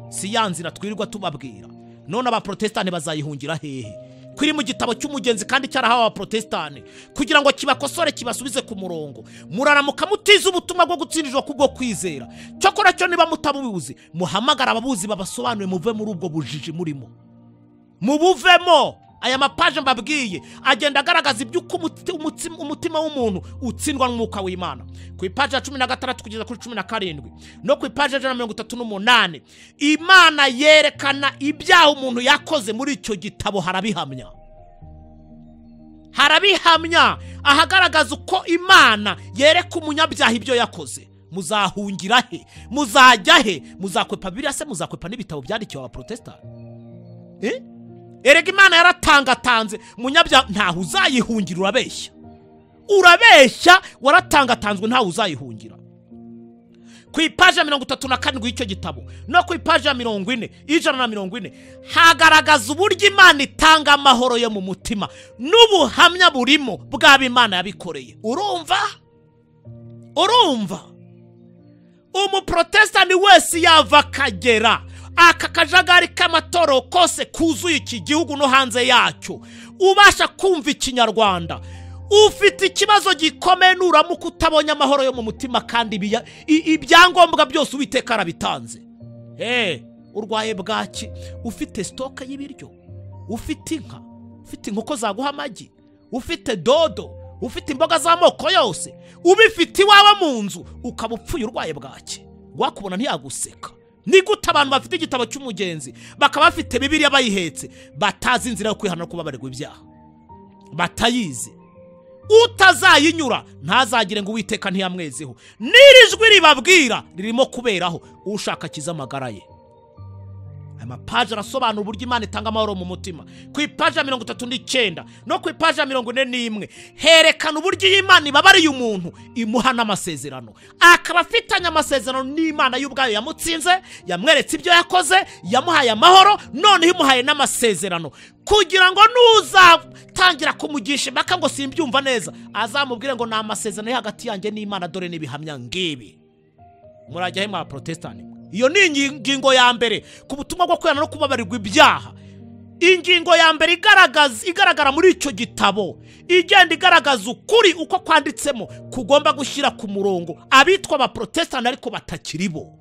si yanzira twirirwa tubabwira. None abaprotestani bazayihungira hehe? Kuri mu gitabo cy'umugenzi kandi cyarahawe abaprotestani kugira ngo kibakosore, kibasubize ku murongo. Muraramuka mutiza ubutumwa bwo gutsindishwa kubwo kwizera. Cyokora cyo niba mutabubuzi, muhamagara ababuzi babasobanure, muve muri ubwo bujiji murimo, mubuvemo. Aya mapaje mbabwiye agenda agaragaza iby'uko umutima w'umuntu utsindwa n'umwuka w'Imana. Ku ipaje ya 16 kugeza kuri 17, no ku ipaje ya 38, Imana yerekana ibyaha umuntu yakoze. Muri icyo gitabo harabihamya, ahagaragaza uko Imana yereka umunyabyaha ibyo yakoze. Muzahungira he? Muzajya he? Muzakwepa Bibiliya se? Muzakwepa n'ibitabo byandikiwe abaprotestani? Erega Imana yaratangatanze, munyabyaha ntaho uzayihungira. Urabeshya, waratangatanzwe, ntaho uzayihungira. Ku ipaje ya 37 y'icyo gitabo, no ku ipaje ya 140 hagaragaza uburyo Imana itanga amahoro yo mu mutima, n'ubuhamya burimo bw'abo Imana yabikoreye. Urumva umuprotestani wese yava akagera, aka kajagari k'amatoro kose kuzuye iki gihugu no hanze yacyo, ubasha kumva Ikinyarwanda, ufite ikibazo gikomeye nuramuka utabonye amahoro yo mu mutima kandi ibyangombwa byose Uwiteka arabitanze. Urwaye bwaki, ufite stoka y'ibiryo, ufite inka, ufite inkoko zaguha amagi, ufite dodo, ufite imboga z'amoko yose, ubifite iwawe mu nzu, ukaba upfuye urwaye bwaki, wakubona ntiyaguseka. Ni gute abantu bafite igitabo cy'umugenzi bakaba bafite Bibiliya bayihetse batazi inzira yo kwihana kubabarirwa ibyaha, batayizi? Utazayinyura ntazagire ngo Uwiteka ntiyamwezeho. Nirijwi ribabwira ririmo kuberaho ushaka kizamagara ye. Amapaje arasobanura uburyo Imana itanga amahoro mu mutima. Ku ipaje 39 no ku ipaje 41 herekana uburyo Imana ibabariye umuntu imuha n'amasezerano, akaba afitanye amasezerano n'Imana y'ubwayo yamutsinze, yamweretse ibyo yakoze, yamuhaye amahoro, none imuhaye n'amasezerano kugira ngo nuzatangira kumugisha baka ngo simbyumva neza azamubwire ngo na amasezerano hagati yanjye n'Imana dore nibihamya ngibi. Murajya he mwa Protestant? Iyo ni ingingo ya mbere ku butumwa bwo kwihana no kubabarirwa ibyaha. Ingingo ya mbere igaragara muri icyo gitabo, igenda igaragaza ukuri uko kwanditsemo kugomba gushyira ku murongo abitwa aba Protestant ariko batakiri bo.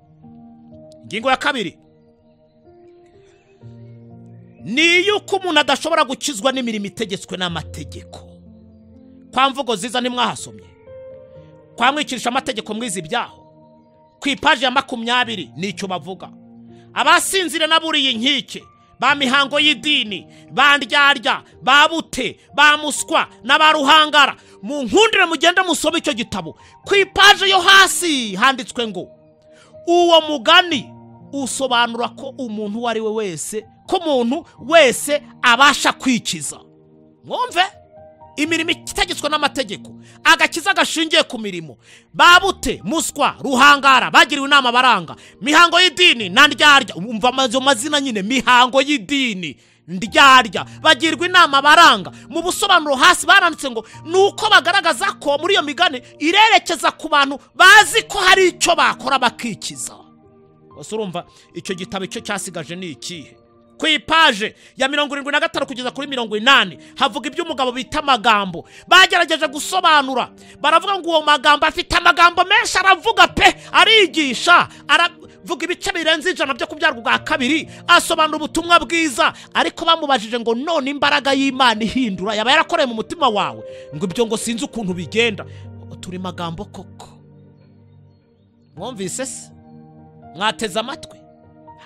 Ingingo ya kabiri ni yuko umuntu adashobora gukizwa n'imirimo itegetswe n'amategeko. Kwa mvugo ziza ntimwahasomye, kwa mwikirisha amategeko mwizi ibyaho. Ku ipaje ya 20 nicyo bavuga. Abasinzire naburiye inkike, ba mihango y'idini, bandyarya, babute, bamuswa n'abaruhangara, mu nkundire mugenda musome icyo gitabo. Ku ipaje yo hasi handitswe ngo uwo mugani usobanura ko umuntu wari we wese, ko umuntu wese abasha kwikiza. Mwumve imirimo itegetswe n'amategeko, agakiza gashingiye ku mirimo. Babute, muswa, ruhangara bagiriwe inama baranga, mihango y'idini nandyarya, umva amazina nyine, mihango y'idini ndyarya bagirwa inama baranga. Mu busobanuro hasi baranditse ngo nuko bagaragaza ko muri iyo migani irerekeza ku bantu bazi ko hari icyo bakora bakikiza. Urumva icyo gitabo icyo cyasigaje ni ikihe? Ku ipaje ya 75 kugeza kuri 80 havuga iby'umugabo bita amagambo. Bagerageje gusobanura, baravuga ngo uwo magambo afite amagambo menshi, aravuga pe, arigisha, aravuga ibice birenze 100 byo kubyarwa bwa kabiri, asobanura ubutumwa bwiza. Ariko bamubajije ngo none imbaraga y'Imana ihindura yaba yarakoreye mu mutima wawe, ngo ibyo ngo sinzi ukuntu bigenda. Turi magambo koko. Mwumvise se? Mwateze amatwi?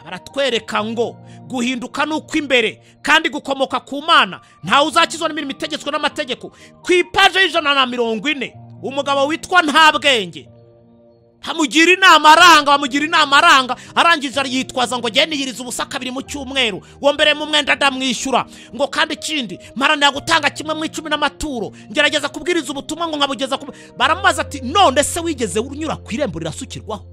Baratwereka ngo guhinduka nuko imbere kandi gukomoka ku Mana nta uzakizwa n'imirimo itegetswe n'amategeko. Ku ipaje y'140 umugabo witwa nta bwenge hamugira inama aranga, arangije yitwaza ngo gende yiriza ubusa 2 mu cyumweru, wo mbere mu mwenda ndamwishyura, ngo kandi ikindi maranira gutanga kimwe mu 10 n'amaturo, ngerageza kubwiriza ubutumwa ngo nkabugeza. Baramubaza ati none se wigeze unyura ku irembo rirasukirwaho?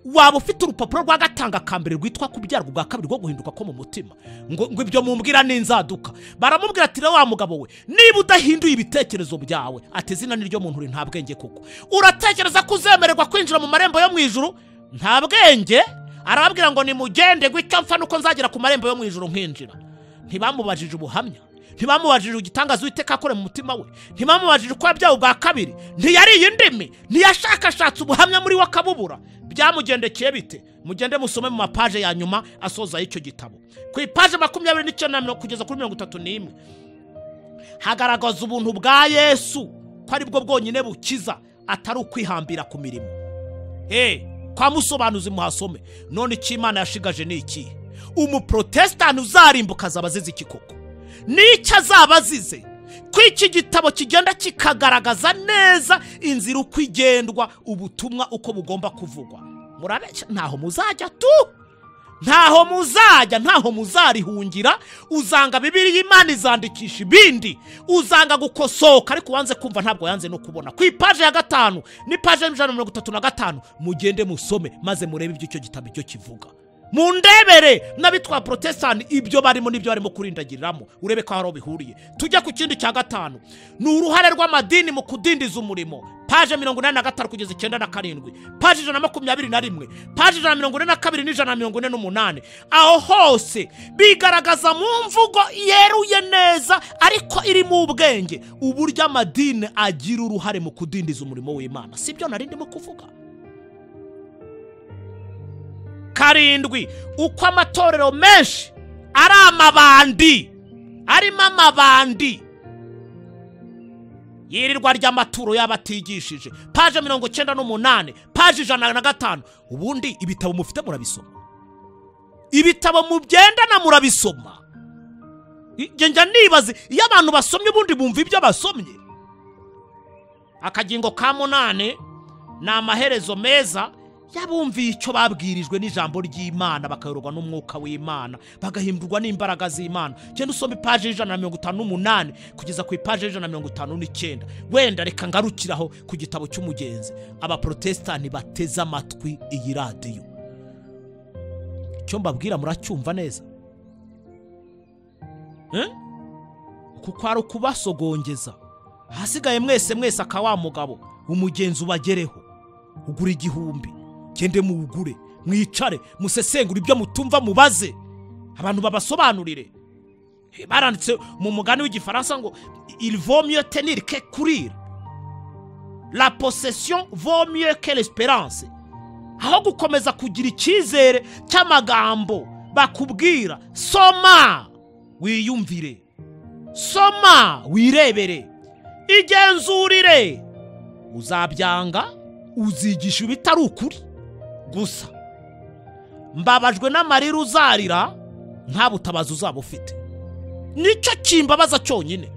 Waba ufite urupapuro rwa gatanga kambere rwitwa kubyarwa bwa kabiri rwo guhinduka ko mu mutima? Ngo ibyo mumbwira n'inzaduka. Baramubwira ati wa mugabo we, niba udahinduye ibitekerezo byawe, ati zina niryo muntu uri nta bwenge koko, uratekereza kuzemererwa kwinjira mu marembo yo mw'Ijuru? Nta bwenge. Arababwira ngo nimugende gwicyo mfa nuko nzagera ku marembo yo mw'Ijuru nkinjira. Ntibamubajije ubuhamya, ntibamubajije igitangazo Uwiteka akore mu mutima we, ntibamubajije uko yabyawe bwa kabiri, ntiyariye indimi, ntiyashakashatse ubuhamya muri wakabubura. Byamugendekeye bite? Mugende musome mu mapaje ya nyuma asoza y'icyo gitabo. Ku ipaje 29 kugeza kuri 31 hagaragaza ubuntu bwa Yesu ko ari bwo bwonyine bukiza, atari ukwihambira ku mirimo. Kwa musobanuzi muhasome. None iki Imana yashigaje ni iki? Umuprotestant uzarimbuka azabazize iki koko? Nicyo azabazize? Ko iki gitabo kigenda kikagaragaza neza inzira uko igendwa, ubutumwa uko bugomba kuvugwa. Murabeshya ntaho muzajya tu, ntaho muzarihungira. Uzanga Bibiliya Imana izandikisha ibindi, uzanga gukosoka, ariko wanze kumva ntabwo yanze no kubona. Ku ipaje ya 5 ni paje 135 mugende musome maze murebe ibyo icyo gitabo icyo kivuga. mu ndebere n'abitwa protestant ibyo barimo n'ibyo barimo kurindagiriramo urebe ko haro bihuriye. Tujya ku kindi cya gatanu, ni uruhare rw'amadini mu kudindiza umurimo. Page 86 kugeza 97, page 121, page 142 n'148. Aho hose bigaragaza mu mvugo yeruye neza ariko iri mu ubwenge uburyo amadini agira uruhare mu kudindiza umurimo w'Imana. Sibyo narindimo kuvuga. Karindwi, uko amatorero menshi ari amabandi, arimo amabandi yirirwa ry'amaturo y'abatigishije. Page 98, page 105. Ubundi ibitabo mufite murabisoma, ibitabo mugendana murabisoma. Njya nibaze iyo abantu basomye ubundi bumva ibyo basomye. Akagingo ka 8 ni amaherezo meza yabumviye icyo babwirijwe n'ijambo ry'Imana, bakayoborwa n'umwuka w'Imana, bagahindurwa n'imbaraga z'Imana. Genda usome page 158 kugeza ku page 159. Wenda reka ngarukiraho ku gitabo cy'umugenzi. Abaprotestani bateze amatwi iyi radio, icyo mbabwira muracyumva neza? Kuko ari kubasogongeza. Hasigaye mwese akawa mugabo umugenzi ubagereho. Ugura 1000, gende mu ugure, mwicare musesengura ibyo mutumva, mubaze abantu babasobanurire. Baranditse mu mugani w'igifaransa ngo il vaut mieux tenir que courir, la possession vaut mieux que l'espérance. Aho gukomeza kugira icyizere cy'amagambo bakubwira, soma wiyumvire, soma wirebere, igenzurire. Uzabyanga uzigisha bitari ukuri gusa. Mbabajwe n'amarira uzarira nta butabazi uzaba ufite. Nicyo kimbabaza cyonyine.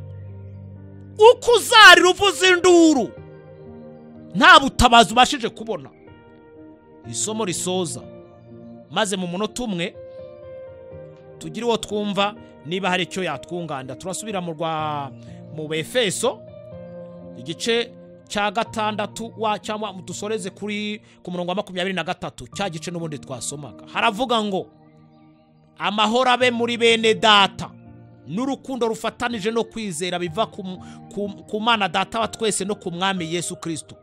Uko uzarira uvuza induru nta butabazi ubashije kubona. Isomo risoza maze mu munota umwe tugira uwo twumva niba hari icyo yatwunganda. Turasubira mu Befeso igice cya 6 cyangwa dusoreze ku murongo wa 23 cya gice n'ubundi twasomaga. Haravuga ngo amahoro abe muri bene data n'urukundo rufatanije no kwizera biva ku Mana Data wa twese no ku Mwami Yesu Kristo.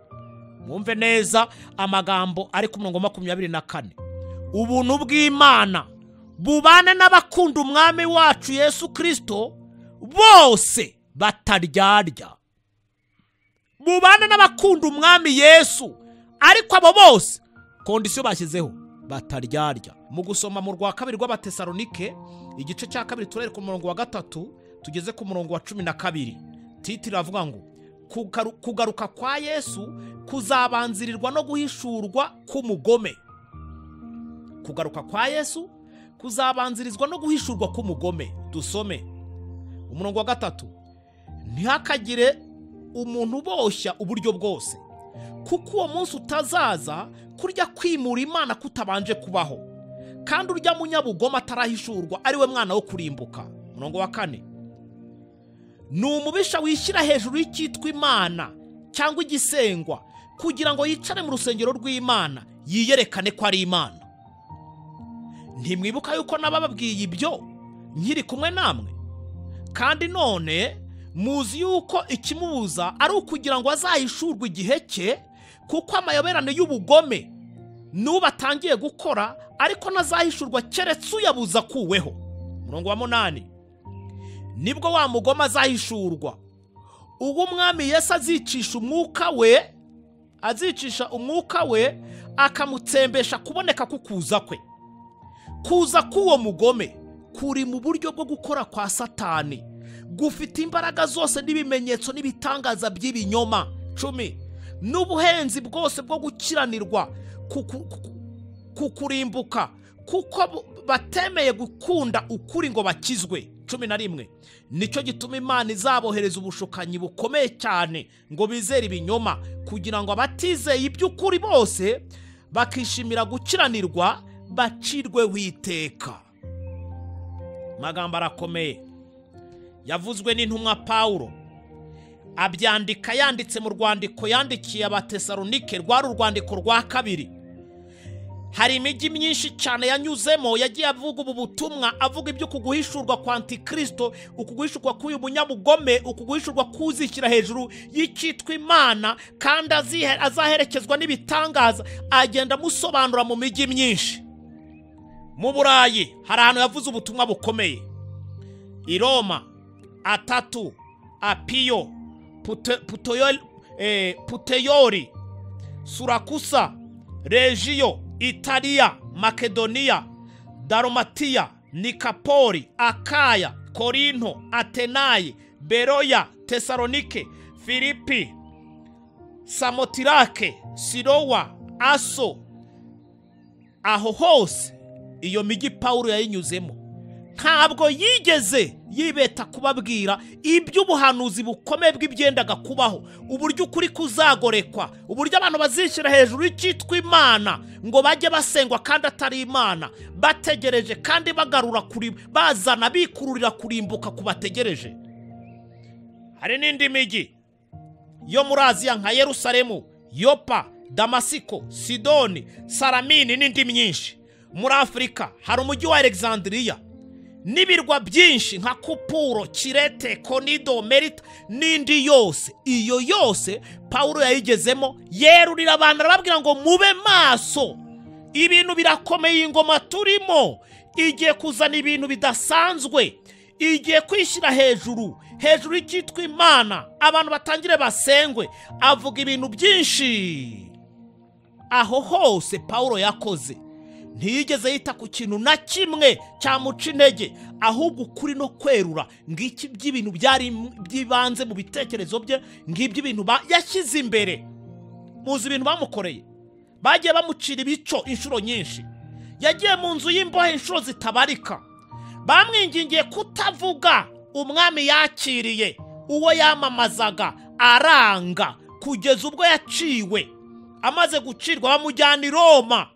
Mwumve neza amagambo ari ku murongo wa 24. Ubuntu bw'Imana bubane n'abakunda Umwami wacu Yesu Kristo bose bataryarya. Bubane n'abakunda Umwami Yesu, ariko abo bose kondisiyo bashyizeho bataryarya. Mu gusoma mu rwa 2 rw'Abatesalonike igice cya 2 turere ku murongo wa 3 tugeze ku murongo wa 12. Titiri avuga ngo kugaruka kwa Yesu kuzabanzirirwa no guhishurwa k'umugome. Kugaruka kwa Yesu kuzabanzirizwa no guhishurwa k'umugome. Dusome umurongo wa 3. Ntihakagire umuntu uboshya uburyo bwose, kuko uwo munsi utazaza kurya kwimura Imana kutabanje kubaho, kandi urya munyabugoma atarahishurwa ari we mwana wo kurimbuka. Umurongo wa 4. Ni umubisha wishyira hejuru y'icyitwa Imana cyangwa igisengwa kugira ngo yicare mu rusengero rw'Imana yiyerekane ko ari Imana. Ntimwibuka yuko nabababwiye ibyo nkiri kumwe namwe? Kandi none muzi yuko ikimubuza ari ukugira ngo azahishurwe igihe cye, kuko amayoberane y'ubugome n'ubatangiye gukora, ariko nazahishurwa keretse uyabuza kuweho. Umurongo wa 8. Nibwo wa mugoma azahishurwa, ubwo Umwami Yesu azicisha umwuka we akamutsembesha kuboneka kukuza kwe. Kuza k'uwo mugome kuri mu buryo bwo gukora kwa Satani, gufite imbaraga zose n'ibimenyetso n'ibitangaza by'ibinyoma. 10. N'ubuhenzi bwose bwo gukiranirwa kukurimbuka, kuko batemeye gukunda ukuri ngo bakizwe. 11. Nicyo gituma Imana izabohereza ubushukanyi bukomeye cyane ngo bizere ibinyoma, kugira ngo abatizeye iby'ukuri bose bakishimira gukiranirwa bacirwe witeka. Magambo arakomeye yavuzwe n'intumwa Paulo, abyandika yanditse mu rwandiko yandikiye Abatesalonike, rwari urwandiko rwa 2. hari imijyi myinshi cyane yanyuzemo yagiye avuga ubu butumwa, avuga ibyo kuguhishurwa kwa antikristo, ukuguhishurwa k'uyu munyabugome, ukuguhishurwa kuzishyira hejuru y'icyitwa Imana, kandi azaherekezwa n'ibitangaza. Agenda amusobanura mu mijyi myinshi. Mu Burayi hari ahantu yavuze ubutumwa bukomeye: i Roma, Atatu, Apiyo, Puteyori, Surakusa, Regiyo, Italia, Makedoniya, Darumatiya, Nikapori, Akaya, Korinto, Atenayi, Beroya, Tesalonike, Filipi, Samotirake, Sirowa, Aso. Aho hose iyo migi Pawulo yayinyuzemo, ntabwo yigeze yibeta kubabwira iby'ubuhanuzi bukomeye bw'ibyendaga kubaho, uburyo ukuri kuzagorekwa, uburyo abantu bazishyira hejuru y'icyitwa Imana ngo bajye basengwa kandi atari Imana, bategereje kandi bagarura kuri, bazana bikururira kurimbuka kubategereje. Hari n'indi migi yo muri Aziya nka Yerusalemu, Yopa, Damasiko, Sidoni, Salamini n'indi myinshi. Muri Afurika hari umujyi wa Alexandria n'ibirwa byinshi nka Kupuro, Kirete, Konido, Merita n'indi yose. Iyo yose Pawulo yayigezemo, yerurira abantu arababwira ngo mube maso, ibintu birakomeye, ingoma turimo igiye kuzana ibintu bidasanzwe, igiye kwishyira hejuru y'icyitwa Imana, abantu batangire basengwe. Avuga ibintu byinshi. Aho hose Pawulo yakoze, ntiyigeze yita ku kintu na kimwe cyamuca intege, ahubwo ukuri no kwerura ngiki by'ibintu byari byibanze mu bitekerezo bye, ngibyo ibintu yashyize imbere. Muzi ibintu bamukoreye, bagiye bamucira ibico inshuro nyinshi, yagiye mu nzu y'imbohe inshuro zitabarika, bamwingingiye kutavuga umwami yakiriye, uwo yamamazaga aranga, kugeza ubwo yaciwe. Amaze gucirwa bamujyana i Roma,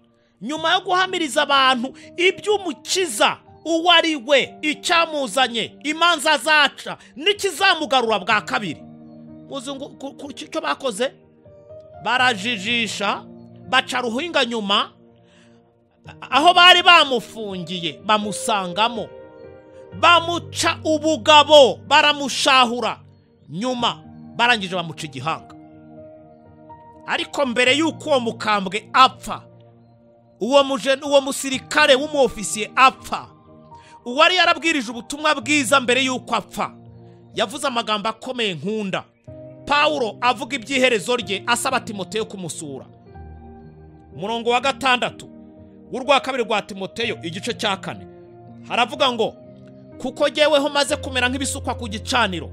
nyuma yo guhamiriza abantu iby'umukiza uwo ari we, icyamuzanye, imanza zaca n'ikizamugarura bwa kabiri. Muzi icyo bakoze? Barajijisha, baca ruhinga nyuma, aho bari bamufungiye bamusangamo, bamuca ubugabo, baramushahura, nyuma barangije bamuca igihanga. Ariko mbere y'uko uwo mukambwe apfa, uwo musirikare w'umuofisiye apfa, uwari yarabwirije ubutumwa bwiza mbere y'uko apfa, yavuze amagambo akomeye nkunda. Pawulo avuga iby'iherezo rye, asaba Timoteyo kumusura. Umurongo wa 6 w'urwa 2 rwa Timoteyo igice cya 4 haravuga ngo, kuko jyeweho maze kumera nk'ibisukwa ku gicaniro,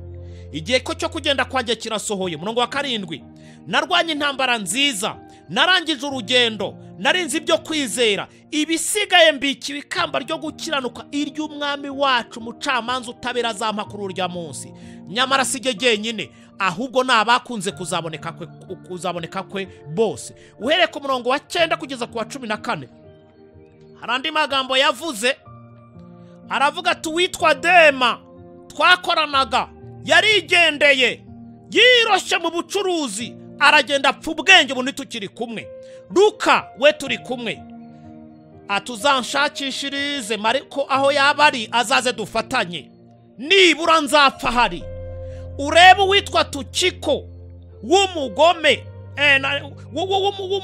igihe ko cyo kugenda kwanjye kirasohoye. Umurongo wa 7, narwanye intambara nziza, narangije urugendo, narinze ibyo kwizera, ibisigaye mbiki ikamba ryo gukiranuka, iry'umwami wacu umucamanza utabera azampakuru rya munsi. Nyamara sijye jyenyine, ahubwo nabakunze kuzaboneka kwe bose. Uhereye ku murongo wa 9 kugeza ku wa 14 harandi magambo yavuze. Aravuga ati, witwa Dema twakoranaga yarigendeye, yiroshye mu bucuruzi, aragenda apfa ubwenge, ubu ntitukiri kumwe. Luka we turi kumwe, atuzanshakishirize Mariko aho yaba ari, azaze dufatanye, nibura nzapfa hari. Urebe witwa Tukiko w'umugome,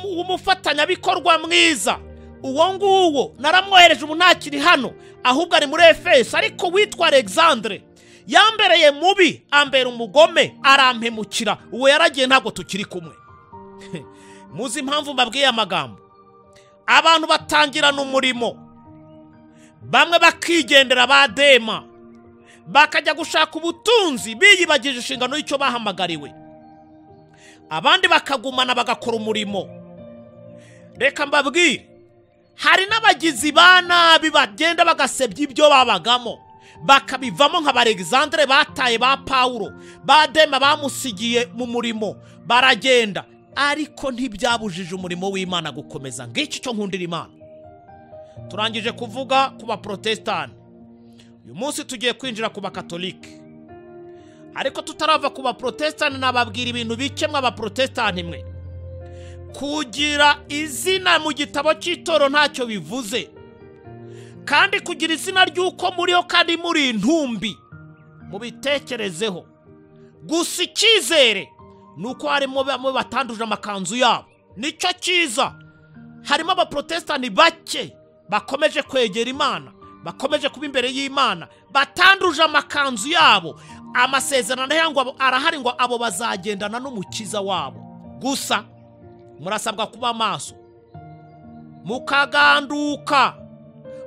w'umufatanyabikorwa mwiza, uwo nguwo naramwohereje, ubu ntakiri hano, ahubwo ari muri Efeso. Ariko witwa Alexandre yambereye mubi, ambera umugome, arampemukira, uwo yaragiye, ntabwo tukiri kumwe. Muzi impamvu mbabwiye amagambo? Abantu batangirana umurimo, bamwe bakigendera ba Dema, bakajya gushaka ubutunzi, biyibagije inshingano y'icyo bahamagariwe. Abandi bakagumana bagakora umurimo. Reka mbabwire, hari n'abagizi ba nabi bagenda bagasebya ibyo babagamo, bakabivamo nka Alexandre bataye ba Pawulo, ba Dema bamusigiye mu murimo, baragenda, ariko ntibyabujije umurimo w'Imana gukomeza. Ngiki cyo nkundira Imana. Turangije kuvuga ku baprotestani, uyu munsi tugiye kwinjira ku bakatolike. Ariko tutarava ku baprotestani, nababwira ibintu bike mwa baprotestani mwe. kugira izina mu gitabo cy'itoro ntacyo bivuze, kandi kugira izina ry'uko muriho kandi muri intumbi mubitekerezeho. Gusa icyizere nuko harimo bamwe batanduje amakanzu yabo, nicyo cyiza. Harimo abaprotestani bake bakomeje kwegera Imana, bakomeje kuba imbere y'Imana, batanduje amakanzu yabo. Amasezerano yango arahari ngo abo bazagendana n'umukiza wabo. Gusa murasabwa kuba maso, mukaganduka,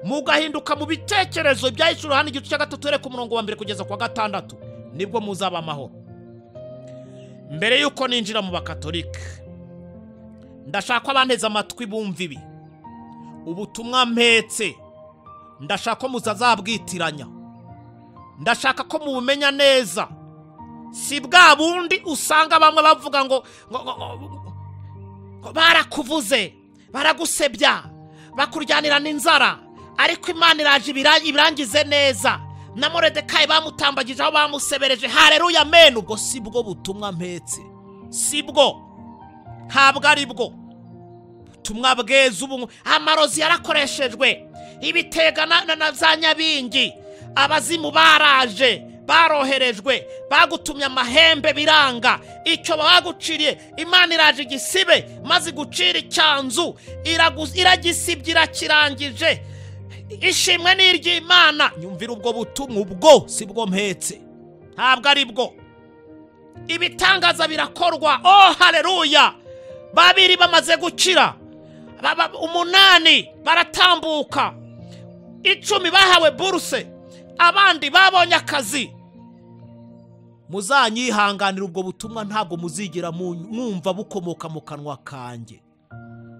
mugahinduka mu bitekerezo bya Ijuru. Hano igice cya 3 ku murongo wa 1 kugeza kwa 6 nibwo muzaba amahoro. Mbere yuko ninjira mu bakatolika, ndashaka abanteza amatwi bumva ibi ubutumwa mpetse. Ndashaka ko muzazabwitiranya, ndashaka ko mubumenya neza. Si bwa bundi usanga bamwe bavuga ngo barakuvuze, baragusebya, bakuryanira n'inzara, ariko Imana iraje ibirangize neza. Na Moridekayi bamutambagije aho bamusebereje. Haleluya, amen. Ubwo si bwo butumwa mpetse, si bwo, ntabwo ari bwo butumwa bweza. Ubu amarozi yarakoreshejwe, ibitega na za nyabingi, abazimu baraje, baroherejwe, bagutumye amahembe biranga. Icyo baguciriye Imana iraje igisibe, maze gucira icyanzu, iragisibye, irakirangije. Ishimwe ni ry'Imana. Nyumvira ubwo butumwa, ubwo si bwo mpetse, ntabwo ari bwo. Ibitangaza birakorwa. Oh haleluya! 2 bamaze gukira, 8 baratambuka, 10 bahawe buruse, abandi babonye akazi. Muzanyihanganira ubwo butumwa ntabwo muzigira mwumva bukomoka mu kanwa kanjye.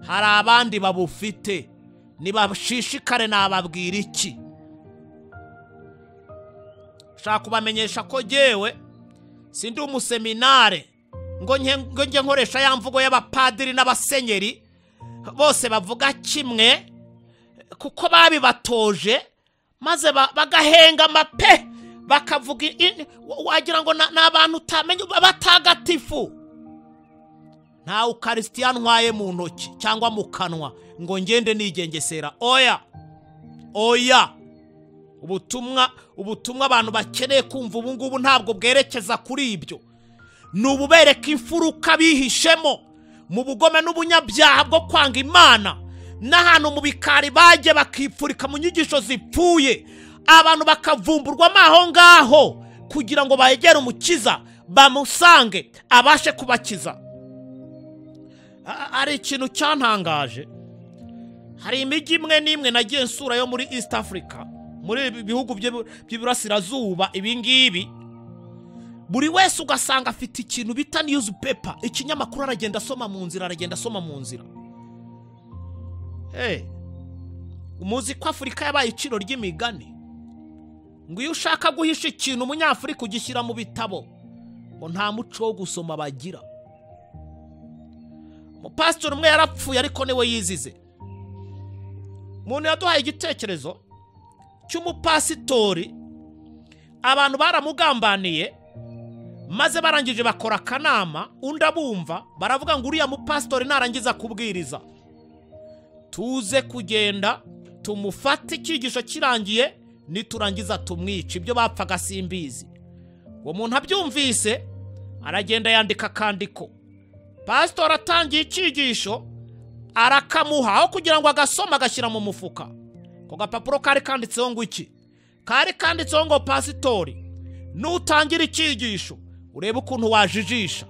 Hari abandi babufite, nibashishikare nababwira iki. Shaka kubamenyesha ko jewe sindi umuseminare ngo nge nkoresha ya mvugo y'abapadiri n'abasenyeri bose bavuga kimwe, kuko babibatoje maze bagahenga mape, bakavuga wagira ngo n'abantu utamenye batagatifu. Nta Ukaristiya ntwaye mu ntoki cyangwa mu kanwa ngo ngende nigengesera. Oya, oya. Ubutumwa abantu bakeneye kumva ubu ngubu ntabwo bwerekeza kuri ibyo. Nububereka imfuruka bihishemo mu bugome n'ubunyabyaha bwo kwanga Imana, n'ahantu mu bikari baje bakipfurika mu nyigisho zipfuye, abantu bakavumburwa aho ngaho kugira ngo bayegere umukiza, bamusange, abashe kubakiza. Ari ikintu cyantangaje. Hari imijyi imwe n'imwe nagiye nsura yo muri East Africa, muri bihugu by'iburasirazuba ibingibi, buri wese ugasanga afite ikintu bita newspaper, ikinyamakuru aragenda asoma mu nzira, umuzi ko Afrika yabaye iciro ry'imigani, ngo iyo ushaka guhisha ikintu umunyafurika ugishyira mu bitabo, ngo nta muco wo gusoma bagira. Umupastor umwe yarapfuye ariko niwe yizize. Umuntu yaduhaye igitekerezo cy'umupasitori, abantu baramugambaniye, maze barangije bakora akanama, undi abumva baravuga ngo uriya mupasitori narangiza kubwiriza tuze kugenda tumufate, icyigisho kirangiye niturangiza tumwica. Ibyo bapfaga simbizi. Uwo muntu abyumvise aragenda yandika akandiko. Pastor atangiye icyigisho arakamuha, aho kugira ngo agasoma agashyira mu mufuka. Ko gapapuro kari kanditseho ngo iki? Kari kanditseho ngo pasitori, nutangira icyigisho urebe ukuntu wajijisha,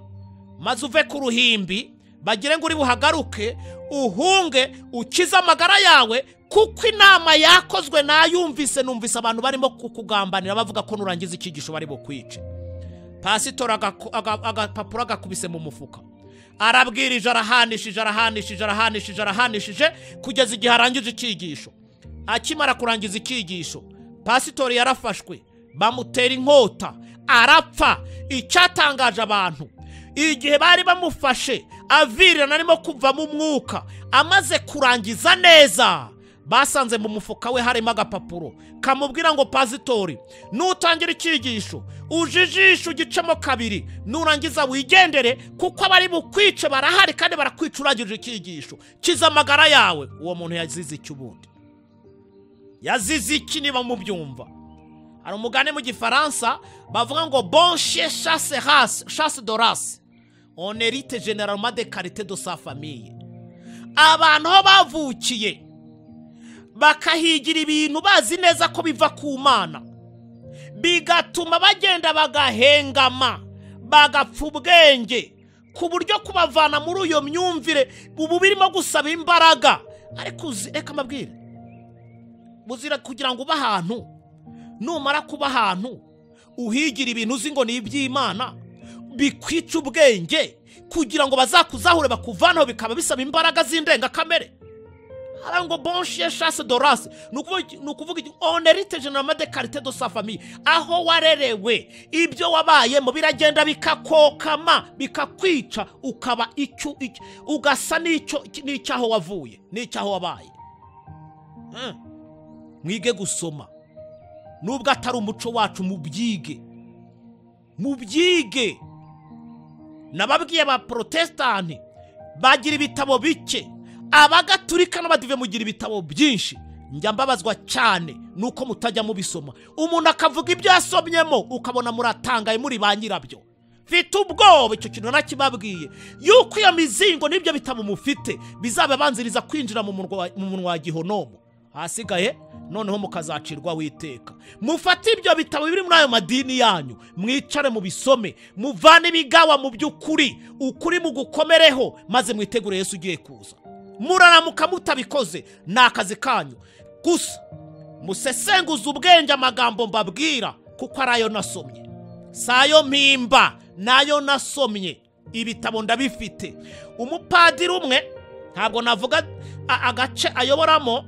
maze uve ku ruhimbi, bagire ngo uri buhagaruke, uhunge, ukize amagara yawe, kuko inama yakozwe nayumvise. Numvise abantu barimo kukugambanira bavuga ko nurangiza icyigisho bari bukwice. Pasitori agapapuro agakubise mu mufuka, arabwirije, arahanishije kugeza igihe arangije icyigisho. Akimara kurangiza icyigisho, pasitori yarafashwe, bamutera inkota, arapfa. Icyatangaje abantu, igihe bari bamufashe avirana arimo kuva mu mwuka, amaze kurangiza neza, basanze mu mufuka we harimo agapapuro kamubwira ngo pasitori nutangira icyigisho ujijisha ugicemo kabiri nurangiza wigendere kuko abari bukwice barahari kandi barakwica urangije icyigisho kiza amagara yawe. Uwo muntu yazize iki ubundi? Yazize iki niba mubyumva? Hari umugani mu gifaransa bavuga ngo bon chien chasse de race on hérite généralement des qualités de sa famille. Abantu ho bavukiye bakahigira ibintu bazi neza ko biva ku Mana, bigatuma bagenda bagahengama bagapfa ubwenge ku buryo kubavana muri uyo myumvire ubu birimo gusaba imbaraga. Ariko reka mabwire, buzira kugira ngo uba ahantu, numara kuba ahantu uhigira ibintu uzi ngo ni iby'Imana bikwica ubwenge kugira ngo bazakuzahure bakuvanaho, bikaba bisaba imbaraga z'indenga kamere. Harango bon chien chasse de race nukuvuga on hérite généralement des qualités de sa famille. Aho warerewe ibyo wabayemo biragenda bikakokama bikakwica ukaba icyo ugasa n'icyaho wavuye n'icyaho wabaye. Mwige gusoma nubwo atari umuco wacu, mubyige. Nababwiye ba protestanti bagira ibitabo bike, abagatulika n'abadive mugira ibitabo byinshi. Njya mbabazwa cyane nuko mutajya mubisoma. Umuntu akavuga ibyo yasomyemo ukabona muratangaye muri ba nyirabyo. Fite ubwoba icyo kintu nakibabwiye yuko iyo mizingo n'ibyo bitabo mufite bizababanziriza kwinjira mu munwa wa gihonomo, hasigaye noneho mukazacirwa witeka. Mufate ibyo bitabo biri muri ayo madini yanyu, mwicare mu bisome, muvane ibigawa mu by'ukuri, ukuri mugukomereho, maze mwitegure Yesu ugiye kuza. Muraramuka mutabikoze ni akazi kanyu gusa. Musesenguza ubwenge amagambo mbabwira kuko ari ayo nasomye, sayo mpimba, nayo nasomye. Ibitabo ndabifite. Umupadiri umwe, ntabwo navuga agace ayoboramo,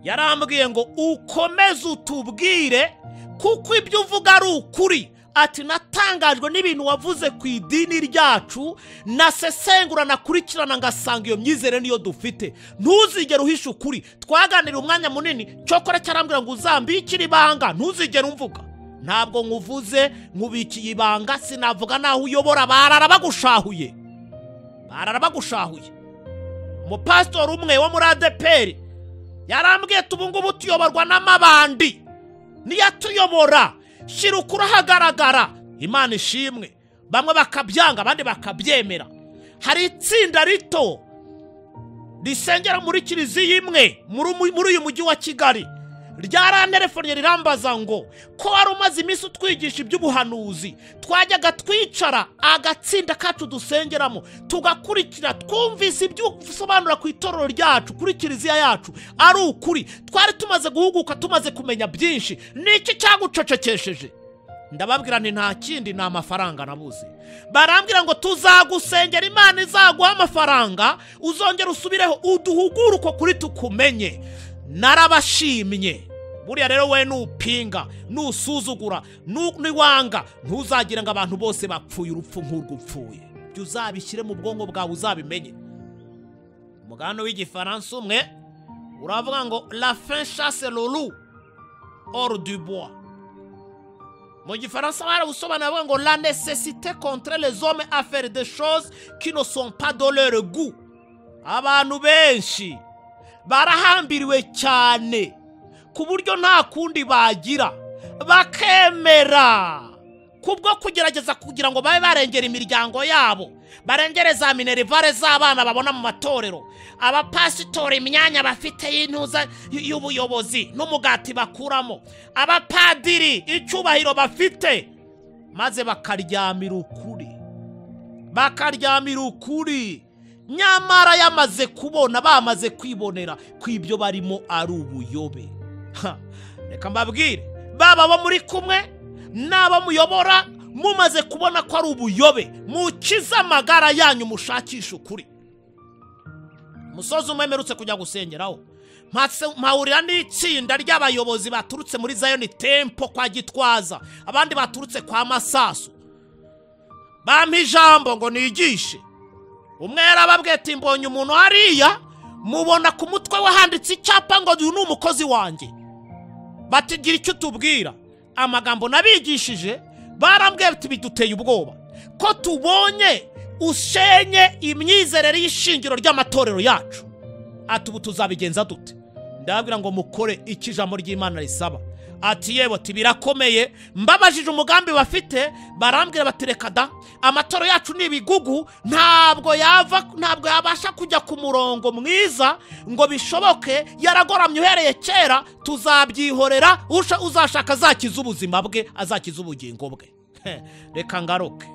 yarambwiye ngo ukomeze utubwire kuko ibyo uvuga ari ukuri. Ati natangajwe n'ibintu wavuze ku idini ryacu, nasesengura nakurikirana ngasanga iyo myizere niyo dufite. Ntuzigere uhisha ukuri. Twaganira umwanya munini, cyokora cyarambwira ngo uzambikire ibanga, ntuzigere umvuga. Ntabwo nkuvuze nkubikiye ibanga, sinavuga naho uyobora. Bararabagushahuye. Umupastor umwe wo muri ADPR yarambwiye tubungubu tuyoborwa n'amabandi, niyatuyobora shira ukuri ahagaragara. Imana ishimwe, bamwe bakabyanga abandi bakabyemera. Hari itsinda rito risengera muri kiliziya imwe muri uyu mujyi wa Kigali, ryarantelefone rirambaza ngo ko wari umaze iminsi utwigisha iby'ubuhanuzi, twajyaga twicara agatsinda kacu dusengeramo tugakurikira, twumvise ibyo usobanura ku itorero ryacu kuri kiliziya yacu ari ukuri, twari tumaze guhuguka, tumaze kumenya byinshi. Niki cyagucecekesheje? Ndababwira nti nta kindi, ni amafaranga nabuze. Barambwira ngo tuzagusengera, Imana izaguha amafaranga, uzongera usubireho uduhugure uko kuri tukumenye. Narabashimye. Buriya rero we nupinga, nusuzugura, niwanga, ntuzagira ngo abantu bose bapfuye urupfu nk'urwupfuye. Byo uzabishyire mu bwongo bwawe, uzabimenye. Umugano w'igifaransa umwe uravuga ngo la fin chasse le loup hors du bois. Mu gifaransa barabusobanura ngo la nécessité contre les hommes à faire des choses qui ne sont pas de leur goût. Abantu benshi barahambiriwe cyane ku buryo nta kundi bagira, bakemera kubwo kugerageza kugira ngo babe barengera imiryango yabo, barengere za minerivare z'abana babona mu matorero, abapasitori imyanya bafite y'intuza y'ubuyobozi n'umugati bakuramo, abapadiri icyubahiro bafite, maze bakaryamira ukuri. Nyamara yamaze kubona, bamaze kwibonera ko ibyo barimo ari ubuyobe. Reka mbabwire, baba bo muri kumwe n'abo muyobora, mumaze kubona ko ari ubuyobe, mukiza amagara yanyu, mushakisha ukuri. Musozi umwemerutse kujya gusengeraho, mpahurira n'itsinda ry'abayobozi baturutse muri Zion Temple kwa Gitwaza, abandi baturutse kwa Masasu. Bampa ijambo ngo nigishe. Umwe yarababwiye ati mbonye umuntu hariya mubona ku mutwe wahanditse icyapa ngo uyu ni umukozi wanjye. Batigira icyo tubwira. Amagambo nabigishije barambwiye ati biduteye ubwoba ko tubonye ushenye imyizerere y'ishingiro ry'amatorero yacu. Ati ubu tuzabigenza dute? Ndabwira ngo mukore iki ijambo ry'Imana risaba. Ati yewe ati birakomeye, mbabajije umugambi bafite, barambwira batereka da amatoro yacu ni ibigugu, ntabwo yabasha kujya ku murongo mwiza ngo bishoboke, yaragoramye uhereye kera, tuzabyihorera, uzashaka azakiza ubuzima bwe, azakiza ubugingo bwe. Reka ngaruke.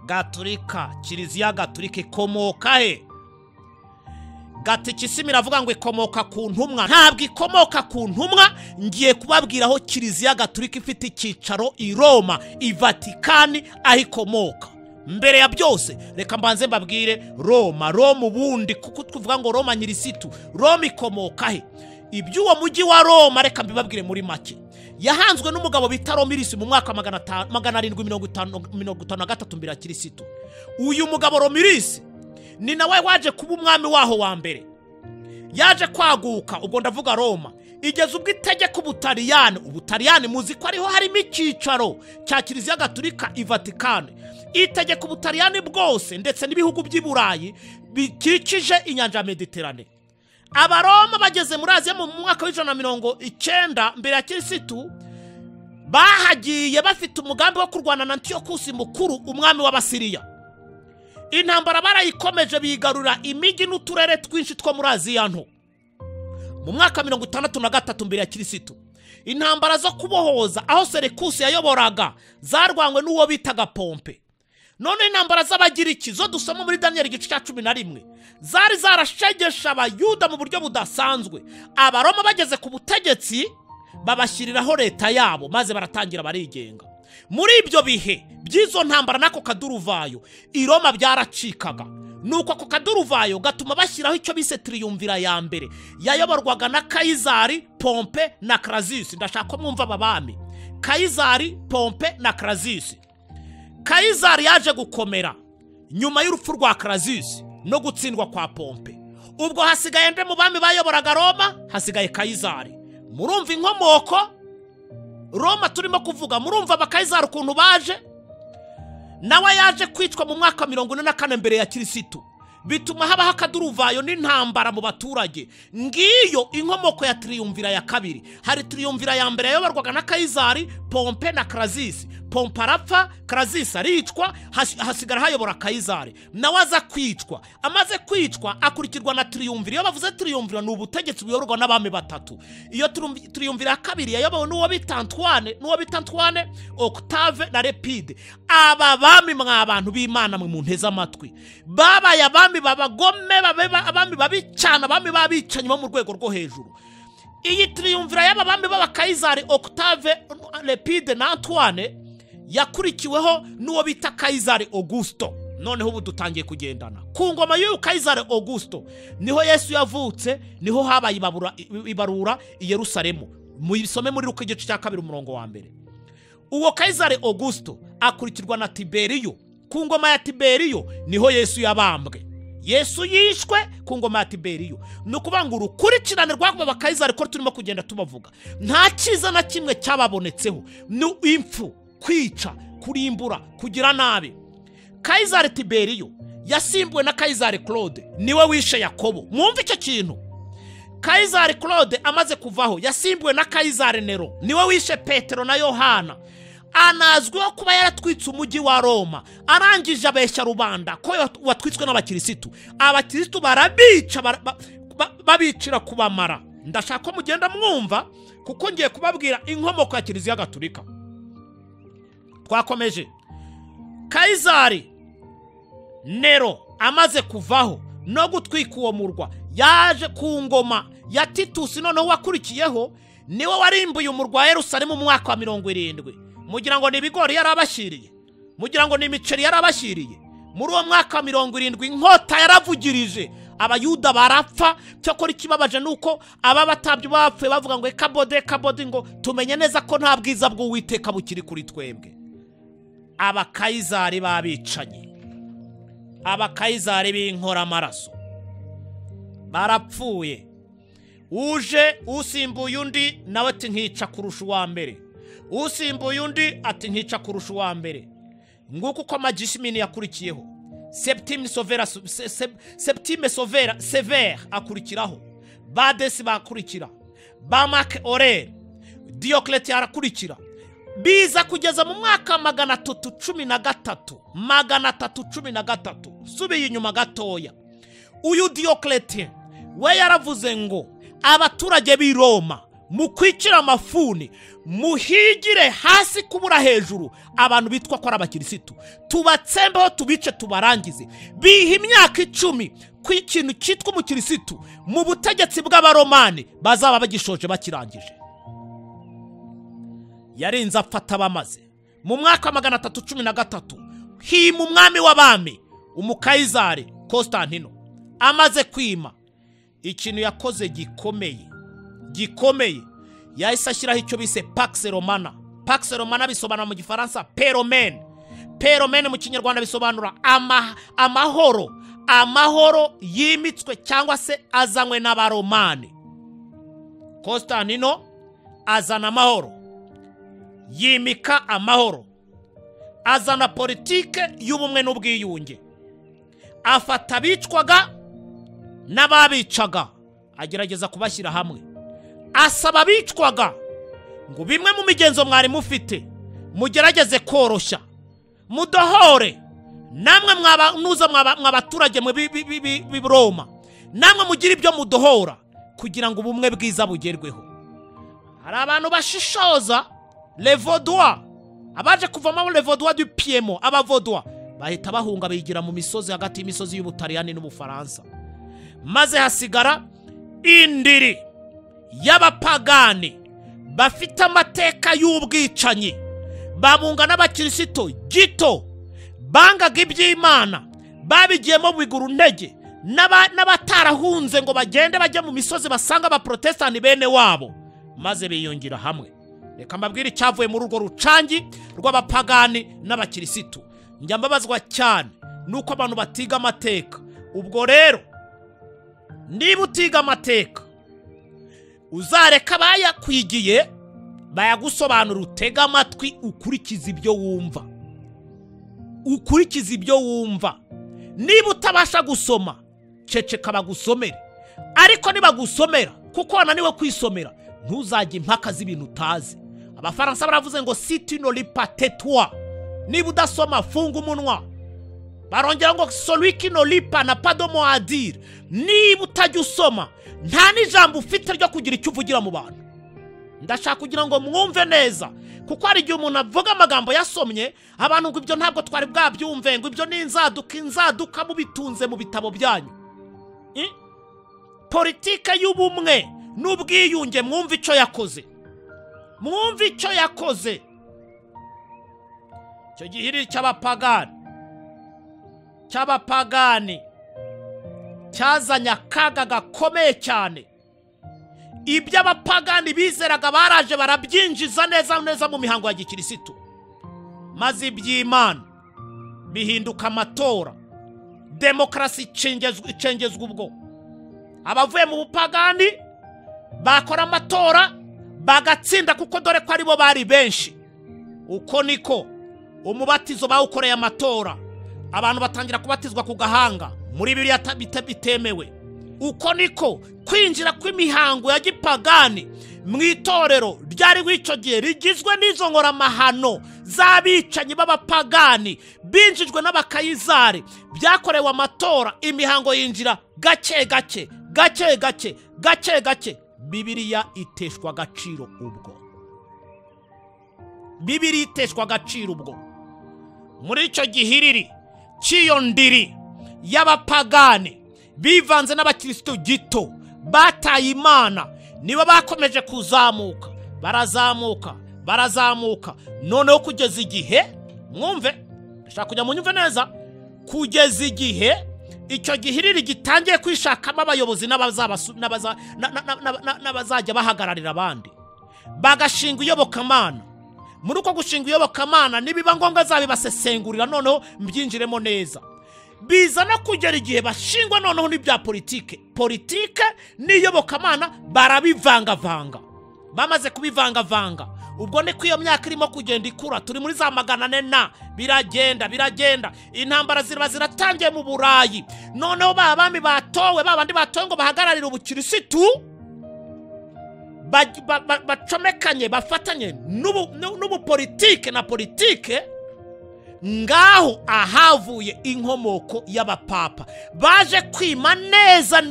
Gatolika, Kiliziya Gatolika ikomoka he? Gatikisimi iravuga ngo ikomoka ku ntumwa. Ntabwo ikomoka ku ntumwa, ngiye kubabwira aho Kiliziya Gatolika ifite icyicaro i Roma, i Vatikani, aho ikomoka. Mbere ya byose reka mbanze mbabwire Roma ubundi, kuko tuvuga ngo Roma nyirisitu. Roma ikomoka he? Iby'uwo mujyi wa Roma reka mbibabwire muri make. Yahanzwe n'umugabo bita Romirisi mu mwaka 753 mbere ya Kirisitu. Uyu mugabo Romirisi ni nawe waje kuba umwami waho wa mbere. Yaje kwaguka, ubwo ndavuga Roma, igeze ubwo itegeka Ubutaliyani muzi ko ariho harimo icyicaro cya Kiliziya Gatolika i Vatikani. Itegeka Ubutaliyani bwose ndetse n'ibihugu by'i Burayi bikikije inyanja ya Mediterane. Abaroma bageze muri Aziya mu mwaka w'190 mbere ya Kirisitu, bahagiye bafite umugambi wo kurwana na Antiyokusi mukuru, umwami w'Abasiriya. Intambara barayikomeje, bigarura imijyi n'uturere twinshi two muri Aziya nto. Mu mwaka 63 mbere ya Kirisitu, intambara zo kubohoza aho Seleukusi yayoboraga zarwanywe n'uwo bitaga Pompe. None intambara z'Abagiriki zo dusoma muri Daniel igice cya 11 zari zarashegesha Abayuda mu buryo budasanzwe. Abaroma bageze ku butegetsi babashyiriraho leta yabo, maze baratangira barigenga. Muri ibyo bihe by'izo ntambara nako kaduruvayo i Roma byaracikaga. Nuko ako kaduruvayo gatuma bashyiraho icyo bise triyumvira ya mbere, yayoborwaga na Kayizari, Pompe na Crassus. Ndashaka mwumva babami. Kayizari, Pompe na Crassus. Kayizari yaje gukomera nyuma y'urupfu rwa Crassus no gutsindwa kwa Pompe. Ubwo hasigaye nde mu bami bayoboraga Roma? Hasigaye Kayizari. Murumva inkomoko Roma turimo kuvuga? Murumva abakayizari ukuntu baje? Nawe yaje kwicwa mu mwaka 44 mbere ya Kirisitu. Bituma habaho akaduruvayo n'intambara mu baturage. Ngiyo inkomoko ya triyumvira ya kabiri. Hari triyumvira ya mbere yayoborwaga na Kayizari, Pompe na Crassus. Pompe arapfa, Crassus aricwa, hasigara hayobora Kayizari. Nawe aza kwicwa. Amaze kwicwa akurikirwa na triyumvira. Iyo bavuze triyumvira ni ubutegetsi buyoborwa n'abami batatu. Iyo triyumvira ya kabiri yayobowe n'uwo bita Antoine, Octave na Lepide. Aba bami mw'abantu b'Imana mwe munteze amatwi, babaye abami babagome, abami babicana, abami babicanye bo mu rwego rwo hejuru. Iyi triyumvira y'aba bami b'Abakayizari, Octave, Lepide na Antoine yakurikiweho n'uwo bita Kayizari Augusto. Noneho ubu dutangiye kugendana ku ngoma y'uyu Kayizari Augusto. Niho Yesu yavutse, niho habaye ibarura i Yerusalemu. Muyisome muri Luka igice cya 2 umurongo wa mbere. Uwo Kayizari Augusto akurikirwa na Tiberiyo. Ku ngoma ya Tiberiyo niho Yesu yabambwe. Yesu yishwe ku ngoma ya Tiberiyo. Nukuvuga ngo urukurikirane rw'abo bakayizari ko turimo kugenda tubavuga, nta cyiza na kimwe cyababonetseho. Ni impfu, kwica, kurimbura, kugira nabi. Kayizari Tiberiyo yasimbuwe na Kayizari Claude, niwe wishe Yakobo. Mwumva icyo kintu? Kayizari Claude amaze kuvaho yasimbuwe na Kayizari Nero, niwe wishe Petero na Yohana. Anazwiho kuba yaratwitse umujyi wa Roma, arangije abeshya rubanda ko watwitswe n'Abakirisitu. Abakirisitu barabica, babicira kubamara. Ndashaka ko mugenda mwumva, kuko ngiye kubabwira inkomoko ya Kiliziya Gatolika. Twakomeje. Kayizari Nero amaze kuvaho no gutwika uwo murwa, yaje ku ngoma ya Titus. Noneho wakurikiyeho niwe warimbuye umurwa wa Yerusalemu mu mwaka wa 70. Mugira ngo ni ibigori yarabashiriye? Mugira ngo ni imiceri yarabashiriye? Muri uwo mwaka wa 70 inkota yaravugirije, Abayuda barapfa. Cyakora ikibabaje nuko aba batabye bapfe bavuga ngo kabode, ngo tumenye neza ko nta bwiza bw'Uwiteka bukiri kuri twebwe. Abakayizari babicanye, abakayizari b'inkora amaraso, barapfuye. Uje usimbuye undi nawe ati nkica kurusha uwa mbere, usimbuye undi ati nkica kurusha uwa mbere. Nguko uko Magishimini yakurikiyeho. Septime Severe akurikiraho, Badesi bakurikira, Bamak Orere, Diocletian arakurikira. Biza kugeza mu mwaka 313 subiye inyuma gatoya. Uyu Diocletian we yaravuze ngo abaturage b'i Roma mu kwicira amafuni muhigire hasi kubura hejuru abantu bitwa ko ari abakirisitu, tubatsembeho tubice tubarangize. Biha imyaka 10 ku ikintu cyitwa umukirisitu mu butegetsi bw'abaromani bazaba bagishoje bakirangije. Yarinze afata bamaze mu mwaka 313 hima umwami w'abami umukayizari Constantino amaze kwima. Ikintu yakoze gikomeye yahise ashyiraho icyo bise Pax Romana. Pax Romana bisobanura mu gifaransa Peromene mu kinyarwanda bisobanura amahoro yimitswe cyangwa se azanywe n'abaromani. Constantino azana amahoro, yimika amahoro, azana politike y'ubumwe n'ubwiyunge, afata abicwaga n'ababicaga agerageza kubashyira hamwe, asaba abicwaga ngo bimwe mu migenzo mwari mufite mugerageze koroshya, mudohore, namwe mwabaturage b'i Roma namwe mugira ibyo mudohora kugira ngo ubumwe bwiza bugerweho. Hari abantu bashishoza les Vaudois, abaje kuvamo les Vaudois du Piémont, abavaudois bahita bahunga bigira mu misozi hagati y'imisozi y'Ubutaliyani n'Ubufaransa, maze hasigara indiri y'abapagani bafite amateka y'ubwicanyi, babunga n'abakirisito gito, bangaga iby'Imana, babigiyemo biguru ntege, n'abatarahunze ngo bagende bajya mu misozi basanga abaprotestani bene wabo, maze biyungira hamwe. Reka mbabwire icyavuye muri urwo rucangi rw'abapagani n'abakirisito. Njya mbabazwa cyane nuko abantu batiga amateka. Ubwo rero niba utiga amateka uzareka bayakwigiye bayagusobanura, utega amatwi ukurikiza ibyo wumva. Niba utabasha gusoma ceceka bagusomere, ariko niba gusomera kuko wananiwe kwisomera ntuzajye impaka z'ibintu utazi. Abafaransa baravuze ngo si tu ne lis pas tais-toi, niba udasoma funga umunwa. Barongera ngo celui qui ne lit pas n'a pas de mot à dire. Niba utajya usoma nta n'ijambo ufite ryo kugira icyo uvugira mu bantu. Ndashaka kugira ngo mwumve neza, kuko hari igihe umuntu avuga amagambo yasomye abantu ngo ibyo ntabwo twari bwabyumve, ngo ibyo ni inzaduka mubitunze mu bitabo byanyu. Politike y'ubumwe n'ubwiyunge mwumve icyo yakoze, icyo gihiriri cy'abapagani cyazanye akaga gakomeye cyane. Ibyo abapagani bizeraga baraje barabyinjiza neza mu mihango ya gikirisitu, maze iby'Imana bihinduka amatora, demokarasi icengezwa. Ubwo abavuye mu bupagani bakora amatora bagatsinda, kuko dore ko aribo bari benshi. Uko niko umubatizo bawukoreye amatora, abantu batangira kubatizwa ku gahanga muri Bibiliya bitemewe. Uko niko kwinjira kw'imihango ya gipagani mu itorero ryari w'icyo gihe rigizwe n'izo nkoramahano z'abicanyi b'abapagani binjijwe n'abakayizari, byakorewe amatora, imihango yinjira gake gake. Bibiliya iteshwa agaciro ubwo. Muri icyo gihiriri cy'iyo ndiri y'abapagani bivanze n'abakirisitu gito bataye Imana, niba bakomeje barazamuka noneho kugeza igihe, mwumve, ndashaka kujya mu nyumve neza, kugeza igihe icyo gihiriri gitangiye kwishakamo abayobozi n'abazajya bahagararira abandi, bagashinga iyobokamana. Muri uko gushinga iyobokamana nibiba ngombwa zabibasesengurira, noneho mbyinjiremo neza. biza no kugera igihe bashingwa noneho n'ibya politike n'iyobokamana barabivangavanga. Bamaze kubivangavanga, ubwo ni ko iyo myaka irimo kugenda ikura. Turi muri za 400 biragenda intambara ziratangiye mu Burayi. Noneho babami batowe, babandi batowe ngo bahagararira ubukirisitu, bacomekanye bafatanye n'ubu politike na politike. Ngaho ahavuye inkomoko y'abapapa baje kwima neza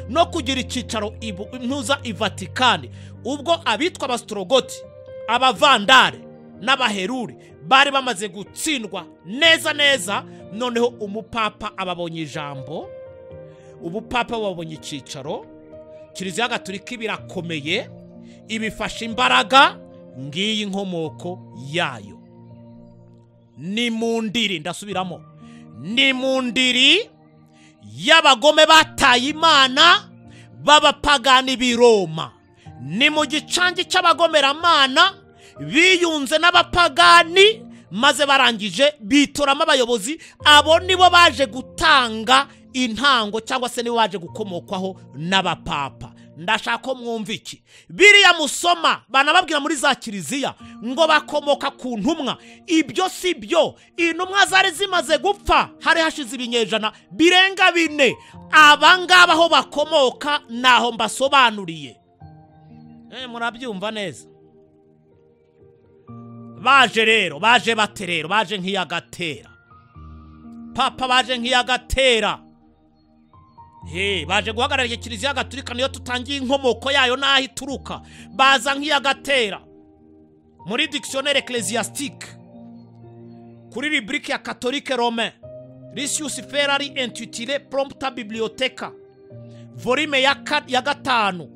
no kugira icicaro impuza i Vatikani. Ubwo abitwa abastrogoti, abavandare n'abaheruri bari bamaze gutsindwa neza, noneho umupapa ababonye ijambo, ubupapa babonye icicaro. Kiliziya Gatolika birakomeye, ibifasha imbaraga. Ngiyi inkomoko yayo. Ni mundiri, ndasubiramo, ni mundiri y'abagome bataye Imana b'abapagani b'i Roma. Ni mu gicangi cy'abagomeramana biyunze n'abapagani, maze barangije bitoramo abayobozi. Abo nibo baje gutanga intango, cyangwa se nibo baje gukomokwaho n'abapapa. Ndashaka ko mwumva iki biriya musoma banababwira muri za kiliziya ngo bakomoka ku ntumwa. Ibyo si byo. Intumwa zari zimaze gupfa hari hashize ibinyejana birenga 4. Abangaba aho bakomoka naho mbasobanuriye. Murabyumva neza. Baje rero, baje baterero, baje nk'iyagatera. Papa baje nk'iyagatera. Baje guhagararira Kiliziya Gatolika, niyo tutangiye inkomoko yayo naho ituruka. Baza nk'iyagatera. Muri dictionnaire ecclésiastique, kuri rubrique ya catholique romain, Risius Ferrari intitulé Prompta Bibliotheca, volume ya 5 ya 6,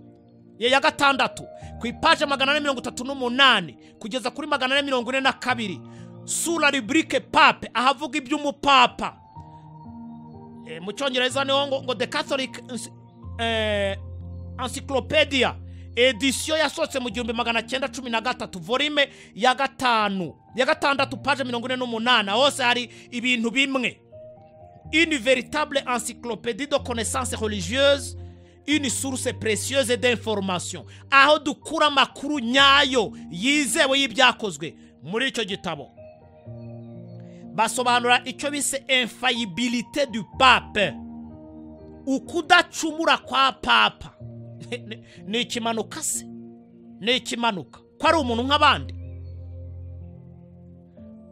ku page 438 kugeza kuri 442, sous la rubrique pape, ahavuga iby'umupapa. Mu cyongereza niho ngo The Catholic Encyclopedia edition yasohotse mu 1913, volume ya 5 ya 6, page 48. Hose hari ibintu bimwe. Une véritable encyclopédie de connaissances religieuses, une source précieuse d'information. Aho dukura makuru nyayo yizewe y'ibyakozwe muri icyo gitabo. Basobanura icyo bise infaillibilité du pape, ukudacumura kwa papa. Ni ikimanuka se? Ni ikimanuka ko ari umuntu nk'abandi?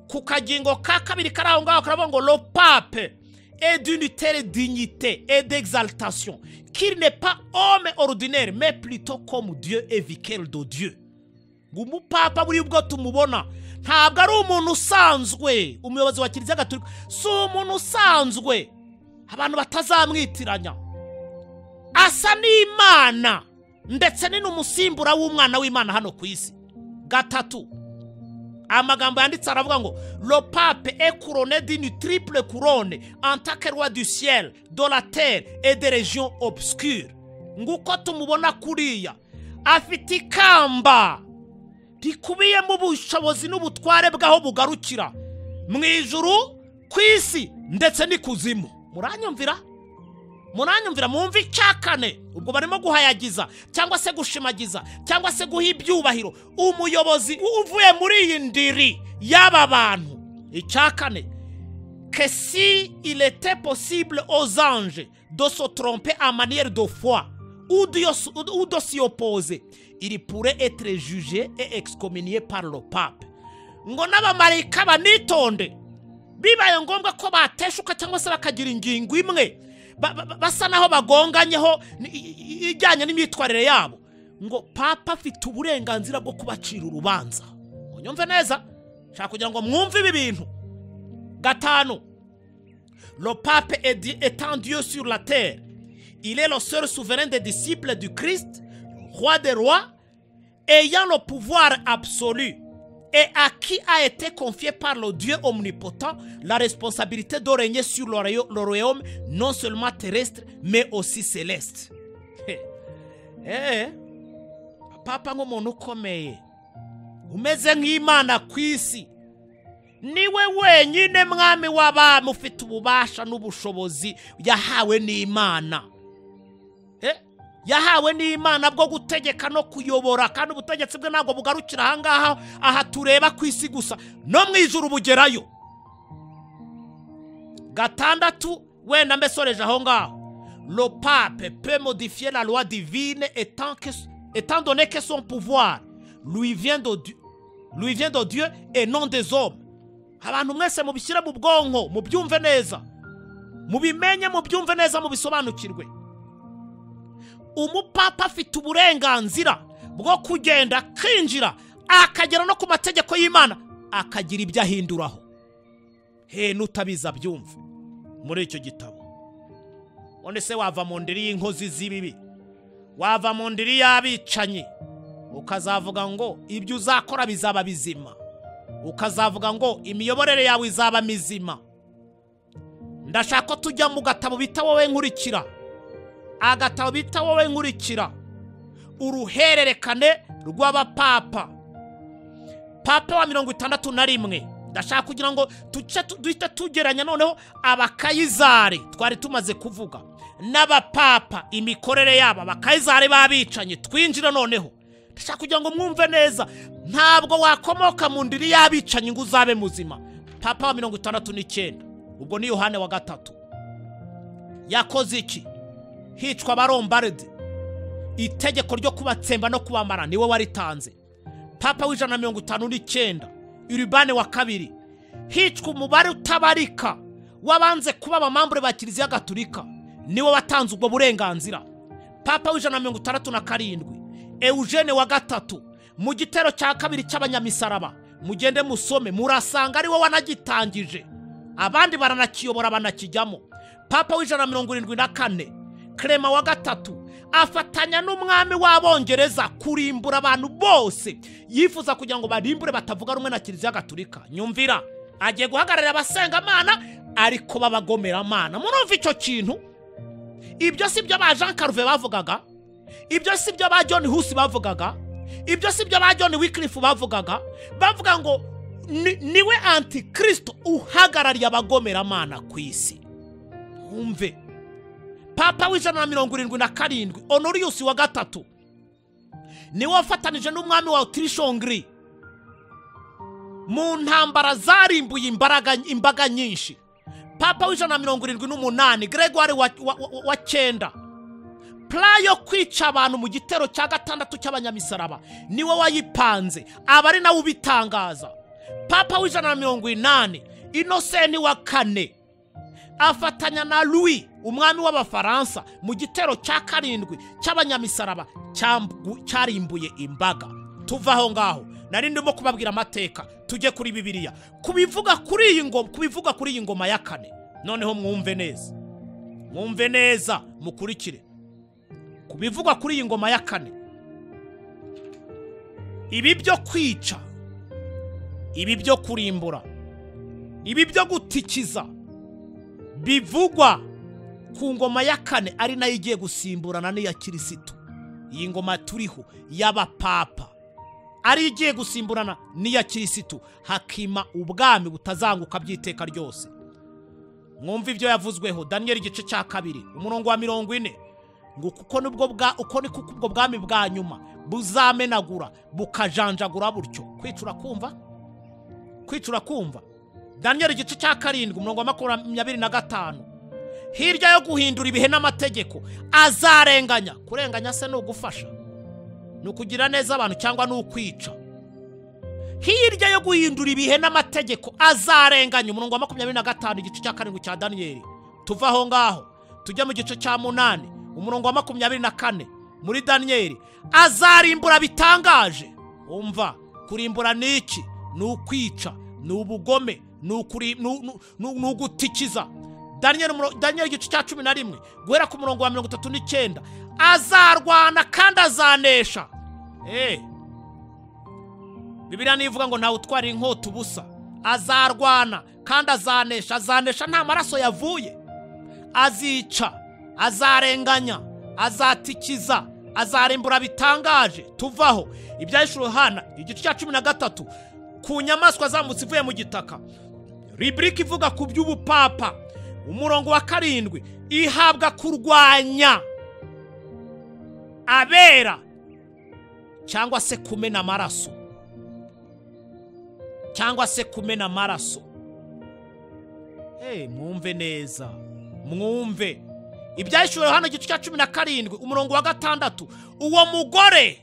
Ku kagingo ka kabiri karaho ngaho karavuga ngo le pape est d'une telle dignité et d'exaltation qu'il n'est pas homme ordinaire mais plutôt comme Dieu et vicaire de Dieu. Umupapa buri ubwo tumubona ntabwo ari umuntu usanzwe. Umuyobozi wa Kiliziya Gatolika si umuntu usanzwe abantu batazamwitiranya. Asa n'Imana ndetse ni n'umusimbura w'umwana w'Imana hano ku isi. 3, amagambo yanditse aravuga ngo le pape est couronné d'une triple couronne en tant que roi du ciel, de la terre et des régions obscures. Nguko tumubona kuriya afite ikamba rikubiye mu bushobozi n'ubutware bwaho bugarukira mw'Ijuru, kw'isi ndetse n'ikuzimu. Muranyumvira mwumva icyakane. Ubwo barimo guhayagiza cyangwa se gushimagiza cyangwa se guha ibyubahiro umuyobozi uvuye muri iyi ndiri y'aba bantu. Icyakane, que si il était possible aux anges de se tromper en manière de foi ou de s'y opposer, il pourrait être jugé et excommunié par le pape. Ngo n'abamarayika banitonde, bibaye ngombwa ko bateshuka cyangwa se bakagira ingingo imwe basa naho bagonganyeho ijyanye n'imyitwarire yabo, ngo papa afite uburenganzira bwo kubacira urubanza. Unyumve neza, shaka kugira ngo mwumve ibi bintu. 5, le pape étant Dieu sur la terre, il est le seul souverain des disciples du Christ, roi des rois, ayant le pouvoir absolu, et à qui a été confié par le Dieu omnipotent la responsabilité de régner sur le royaume non seulement terrestre mais aussi céleste. Papa nk'umuntu ukomeye umeze nk'Imana ku isi, niwe wenyine mwami w'abami ufite ububasha n'ubushobozi yahawe n'Imana. Yahawe n'Imana bwo gutegeka no kuyobora, kandi ubutegetsi bwe ntabwo bugarukira ahangaha aha tureba ku isi gusa, no mw'Ijuru bugerayo. Gatandatu wenda mbesoreje aho ngaho. Le pape peut modifier la loi divine étant donné que son pouvoir lui vient de Dieu et non des hommes. Abantu mwese mubishyira mu bwonko, mubyumve neza, mubimenye, mubyumve neza, mubisobanukirwe. Umupapa afite uburenganzira bwo kugenda kwinjira akagera no ku mategeko y'Imana akagira ibyo ahinduraho. Nutabiza byumve muri icyo gitabo. One se wava mu ndiri y'inkozi z'ibibi, wava mu ndiri y'abicanyi, ukazavuga ngo ibyo uzakora bizaba bizima, ukazavuga ngo imiyoborere yawe izaba mizima. Ndashaka ko tujya mu gatabo bita wowe nkurikira. Agatabo bita wowe nkurikira, uruhererekane rw'abapapa. Papa wa 61. Ndashaka kugira ngo duhita tugeranya noneho abakayizari twari tumaze kuvuga n'abapapa, imikorere yabo, abakayizari babicanye. Twinjira noneho, ndashaka kugira ngo mwumve neza, ntabwo wakomoka mu ndiri y'abicanye ngo uzabe muzima. Papa wa 69, ubwo ni Yohane wa gatatu, yakoze iki? Hicwa abarombaride, itegeko ryo kubatsemba no kubamara niwe waritanze. Papa w'159, Uribane wa kabiri, hicwa umubare utabarika wabanze kuba abamambure ba Kiliziya Gatolika, niwe watanze ubwo burenganzira. Papa w'167, Eugene wa gatatu, mu gitero cya kabiri cy'abanyamisaraba, mugende musome murasanga ari we wanagitangije, abandi baranakiyobora banakijyamo. Papa w'174, Clement wa gatatu, afatanya n'umwami w'Abongereza kurimbura abantu bose, yifuza kugira ngo barimbure batavuga rumwe na Kiliziya Gatolika. Nyumvira, agiye guhagararira abasengamana ariko babagomeramana. Murumva icyo kintu? Ibyo si byo ba Jean Calvin bavugaga, ibyo si byo ba John Huss bavugaga, ibyo si byo ba John Wycliffe bavugaga. Bavuga ngo niwe antikristo uhagarariye abagomeramana ku isi. Umve, Papa w'177, Honorius wa gatatu, niwe wafatanije n'umwami wa Autriche mu ntambara zarimbuye imbaga nyinshi. Papa w'178, Gregoire wa 9, plan yo kwica abantu mu gitero cya gatandatu cy'abanyamisaraba niwe wayipanze, abari nawe ubitangaza. Papa w'180, Innocent wa 4, afatanya na Louis umwami w'Abafaransa mu gitero cya 7 cy'abanyamisaraba cyarimbuye imbaga. Tuva aho ngaho, nari ndimo kubabwira amateka, tujye kuri Bibiliya kubivuga kuri iyi ngoma ya 4. Noneho mwumve neza mukurikire kubivuga kuri iyi ngoma ya 4. Ibi byo kwica, ibi byo kurimbura, ibi byo gutikiza bivugwa ku ngoma ya 4, ari nayo igiye gusimburana n'iya Kirisitu. Iyi ngoma turiho y'abapapa ari igiye gusimburana n'iya Kirisitu, hakima ubwami butazanguka by'iteka ryose. Mwumva ibyo yavuzweho Daniel igice cya 2 umurongo wa 40, ngo uko niko ubwo bwami bwa nyuma buzamenagura bukajanjagura butyo. Kwicura kumva Daniel igice cya 7 umurongo wa 25, hirya yo guhindura ibihe n'amategeko azarenganya. Kurenganya se no gufasha, no kugira neza abantu cyangwa no kwica? Hirya yo guhindura ibihe n'amategeko azarenganya. Umurongo wa 25 igice cya 7 cya Daniel. Tuva aho ngaho tujya mu gice cya 8 umurongo wa 24 muri Daniel, azarimbura bitangaje. Umva, kurimbura niki? N'ukwica, n'ubugome, n'ugutikiza. Daniel igice cya 11 guhera ku murongo wa 39, azarwana kandi azanesha. Bibiliya nivuga ngo ntawe utwara inkota ubusa. Azarwana kandi azanesha. Azanesha nta maraso yavuye. Azica, azarenganya, azatikiza, azarimbura bitangaje. Tuvaho ibya Yohana igice cya 13 ku nyamaswa zamutse ivuye mu gitaka. Rubrike ivuga ku by'ubupapa, umurongo wa 7 ihabwa kurwanya abera cyangwa se kumena amaraso, cyangwa se kumena amaraso. Mwumve neza, mwumve ibyahishuriwe hano igice cya 17 umurongo wa 6. Uwo mugore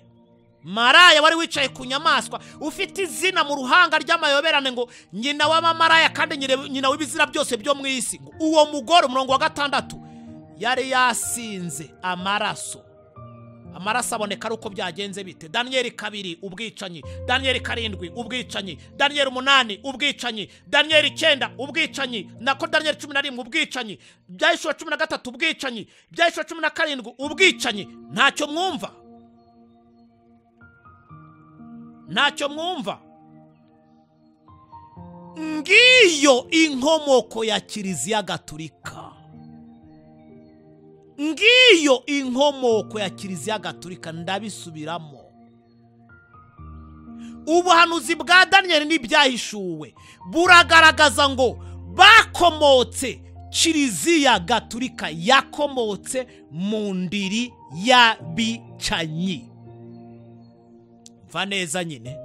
maraya wari wicaye ku nyamaswa ufite izina mu ruhanga ry'amayoberane ngo nyina w'abamaraya kandi nyina w'ibizira byose byo mu isi. Uwo mugore umurongo wa 6 yari yasinze amaraso. Amaraso aboneka uko byagenze bite? Daniel 2 ubwicanyi, Daniel 7 ubwicanyi, Daniel 8 ubwicanyi, Daniel 9 ubwicanyi, nako Daniel 11 ubwicanyi, byahishwe 13 ubwicanyi, byahishwe 17 ubwicanyi. Ntacyo mwumva? Ntacyo mwumva? Ngiyo inkomoko ya Kiliziya Gatolika. Ngiyo inkomoko ya Kiliziya Gatolika. Ndabisubiramo. Ubuhanuzi bwa Daniel n'ibyahishuwe buragaragaza ngo bakomotse, Kiliziya Gatolika yakomotse mu ndiri y'abicanyi. Va neza nyine,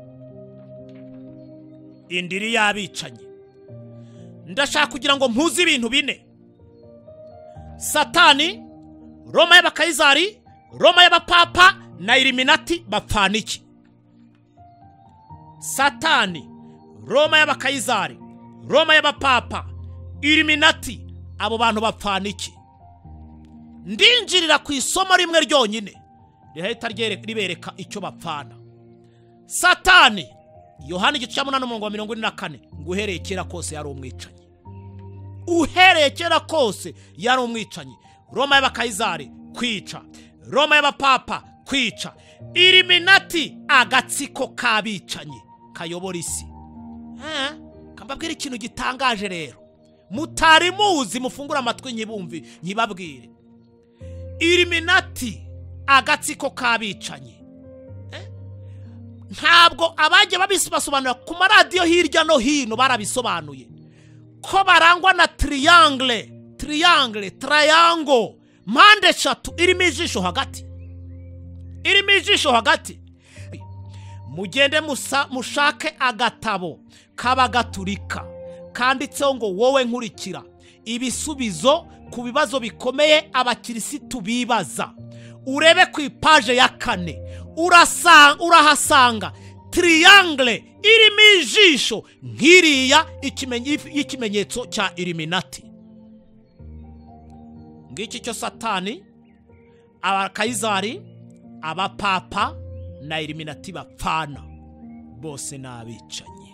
indiri y'abicanyi. Ndashaka kugira ngo mpuze ibintu bine: Satani, Roma y'abakayizari, Roma y'abapapa na Illuminati bapfana iki? Satani, Roma y'abakayizari, Roma y'abapapa, Illuminati, abo bantu bapfana iki? Ndinjirira ku isomo rimwe ryonyine rihita ribereka icyo bapfana. Satani, Yohana igice cya 8:44 nguhereye kera kose yari umwicanyi. Uhereye kera kose yari umwicanyi. Roma y'abakayizari kwica, Roma y'abapapa kwica, Illuminati agatsiko kabicanyi kayobora isi. Kambabwira ikintu gitangaje rero, mutari muzi, mufungura amatwi nyibumvi nyibabwire. Illuminati agatsiko kabicanyi, ntabwo abajye babisobanura ku maradiyo hirya no hino barabisobanuye ko barangwa na triangle, mpande eshatu irimo ijisho hagati, irimo ijisho hagati. Mugende mushake agatabo k'Abagatolika kanditseho ngo wowe nkurikira ibisubizo ku bibazo bikomeye abakirisitu bibaza. Urebe ku ipaje ya 4 urahasanga triangle irimo ijisho nkiriya ikimenyetso cya Illuminati. Ngiki cyo Satani, abakayizari, abapapa na Illuminati bapfana, bose n'abicanyi.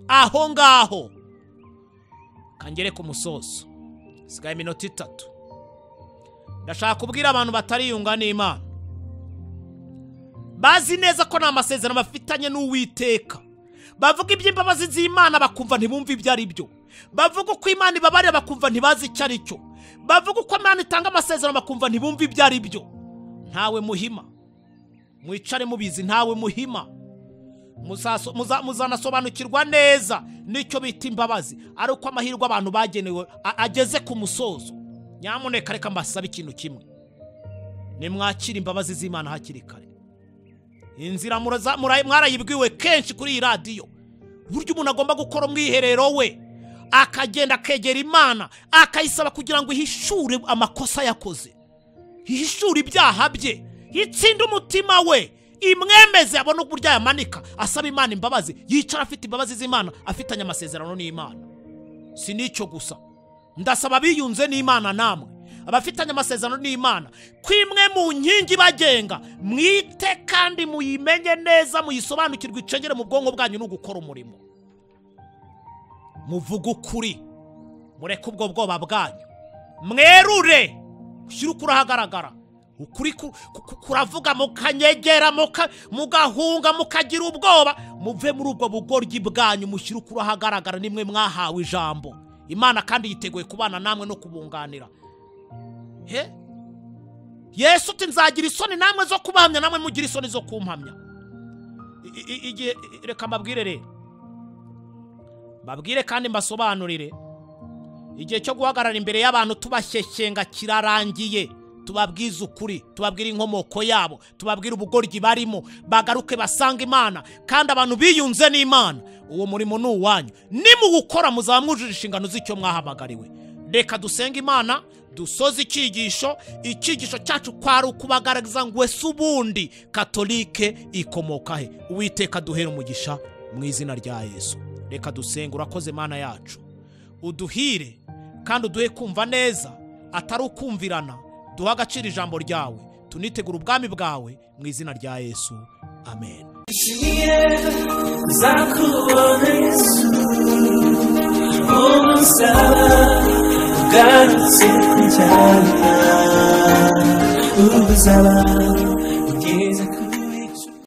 Aho ngaho kangere ku musozo, sigaye iminota 3. Ndashaka kubwira abantu batariyunga n'Imana, bazi neza ko nta masezerano bafitanye n'Uwiteka, bavuga iby'imbabazi z'Imana bakumva ntibumva ibyo ari byo, bavuga uko Imana ibabarira bakumva ntibazi icyo ari cyo, bavuga uko Imana itanga amasezerano bakumva ntibumva ibyo ari byo. Ntawe muhima, mwicare mubizi, ntawe muhima. Muzanasobanukirwa neza nicyo bita imbabazi, ari uko amahirwe abantu bagenewe ageze ku musozo. Nyamuneka reka mbasaba ikintu kimwe, nimwakira imbabazi z'Imana hakiri kare. Inzira mwarayibwiwe kenshi kuri iyi radiyo, buryo umuntu agomba gukora umwiherero we, akagenda akegera Imana akayisaba kugira ngo ihishure amakosa yakoze, ihishure ibyaha bye, itsinde umutima we, imwemeze abone uburyo yamanika asaba Imana imbabazi, yicara afite imbabazi z'Imana, afitanye amasezerano n'Imana. Si nicyo gusa, ndasaba biyunze n'Imana namwe abafitanye amasezerano n'Imana, kwimwe mu nkingi bagenga mwite kandi muyimenye neza, muyisobanukirwe icengere mu bwonko bwanyu no gukora umurimo. Muvuga ukuri, mureke ubwo bwoba bwanyu, mwerure ushyira ukuri ahagaragara. Ukuri kuravuga mukanyegera mugahunga mukagira ubwoba, muve muri ubwo bugoryi bwanyu, mushyira ukuri ahagaragara. Nimwe mwahawe ijambo, Imana kandi yiteguye kubana namwe no kubunganira. Yesu ati nzagira isoni namwe zo kubahamya, namwe mugira isoni zo kumpamya. igihe reka mbabwire rero, babwire kandi mbasobanurire, igihe cyo guhagarara imbere y'abantu tubashyeshyenga kirarangiye. Tubabwiza ukuri, tubabwire inkomoko yabo, tubabwire ubugoryi barimo, bagaruke basanga Imana, kandi abantu biyunze n'Imana. Uwo murimo ni uwanyu, nimuwukora muzaba mwujuje inshingano z'icyo mwahamagariwe. Reka dusenge Imana dusoze icyigisho cyacu kwari ukubagaragaza ngo ese ubundi katolike ikomoka he. Uwiteka duhere umugisha mu izina rya Yesu. Reka dusenge. Urakoze Mana yacu, uduhire kandi uduhe kumva neza atari ukumvirana. Duha agaciro ijambo ryawe, tunitegura ubwami bwawe mu izina rya Yesu. Amen. Ugarutse kujyana ubuzaba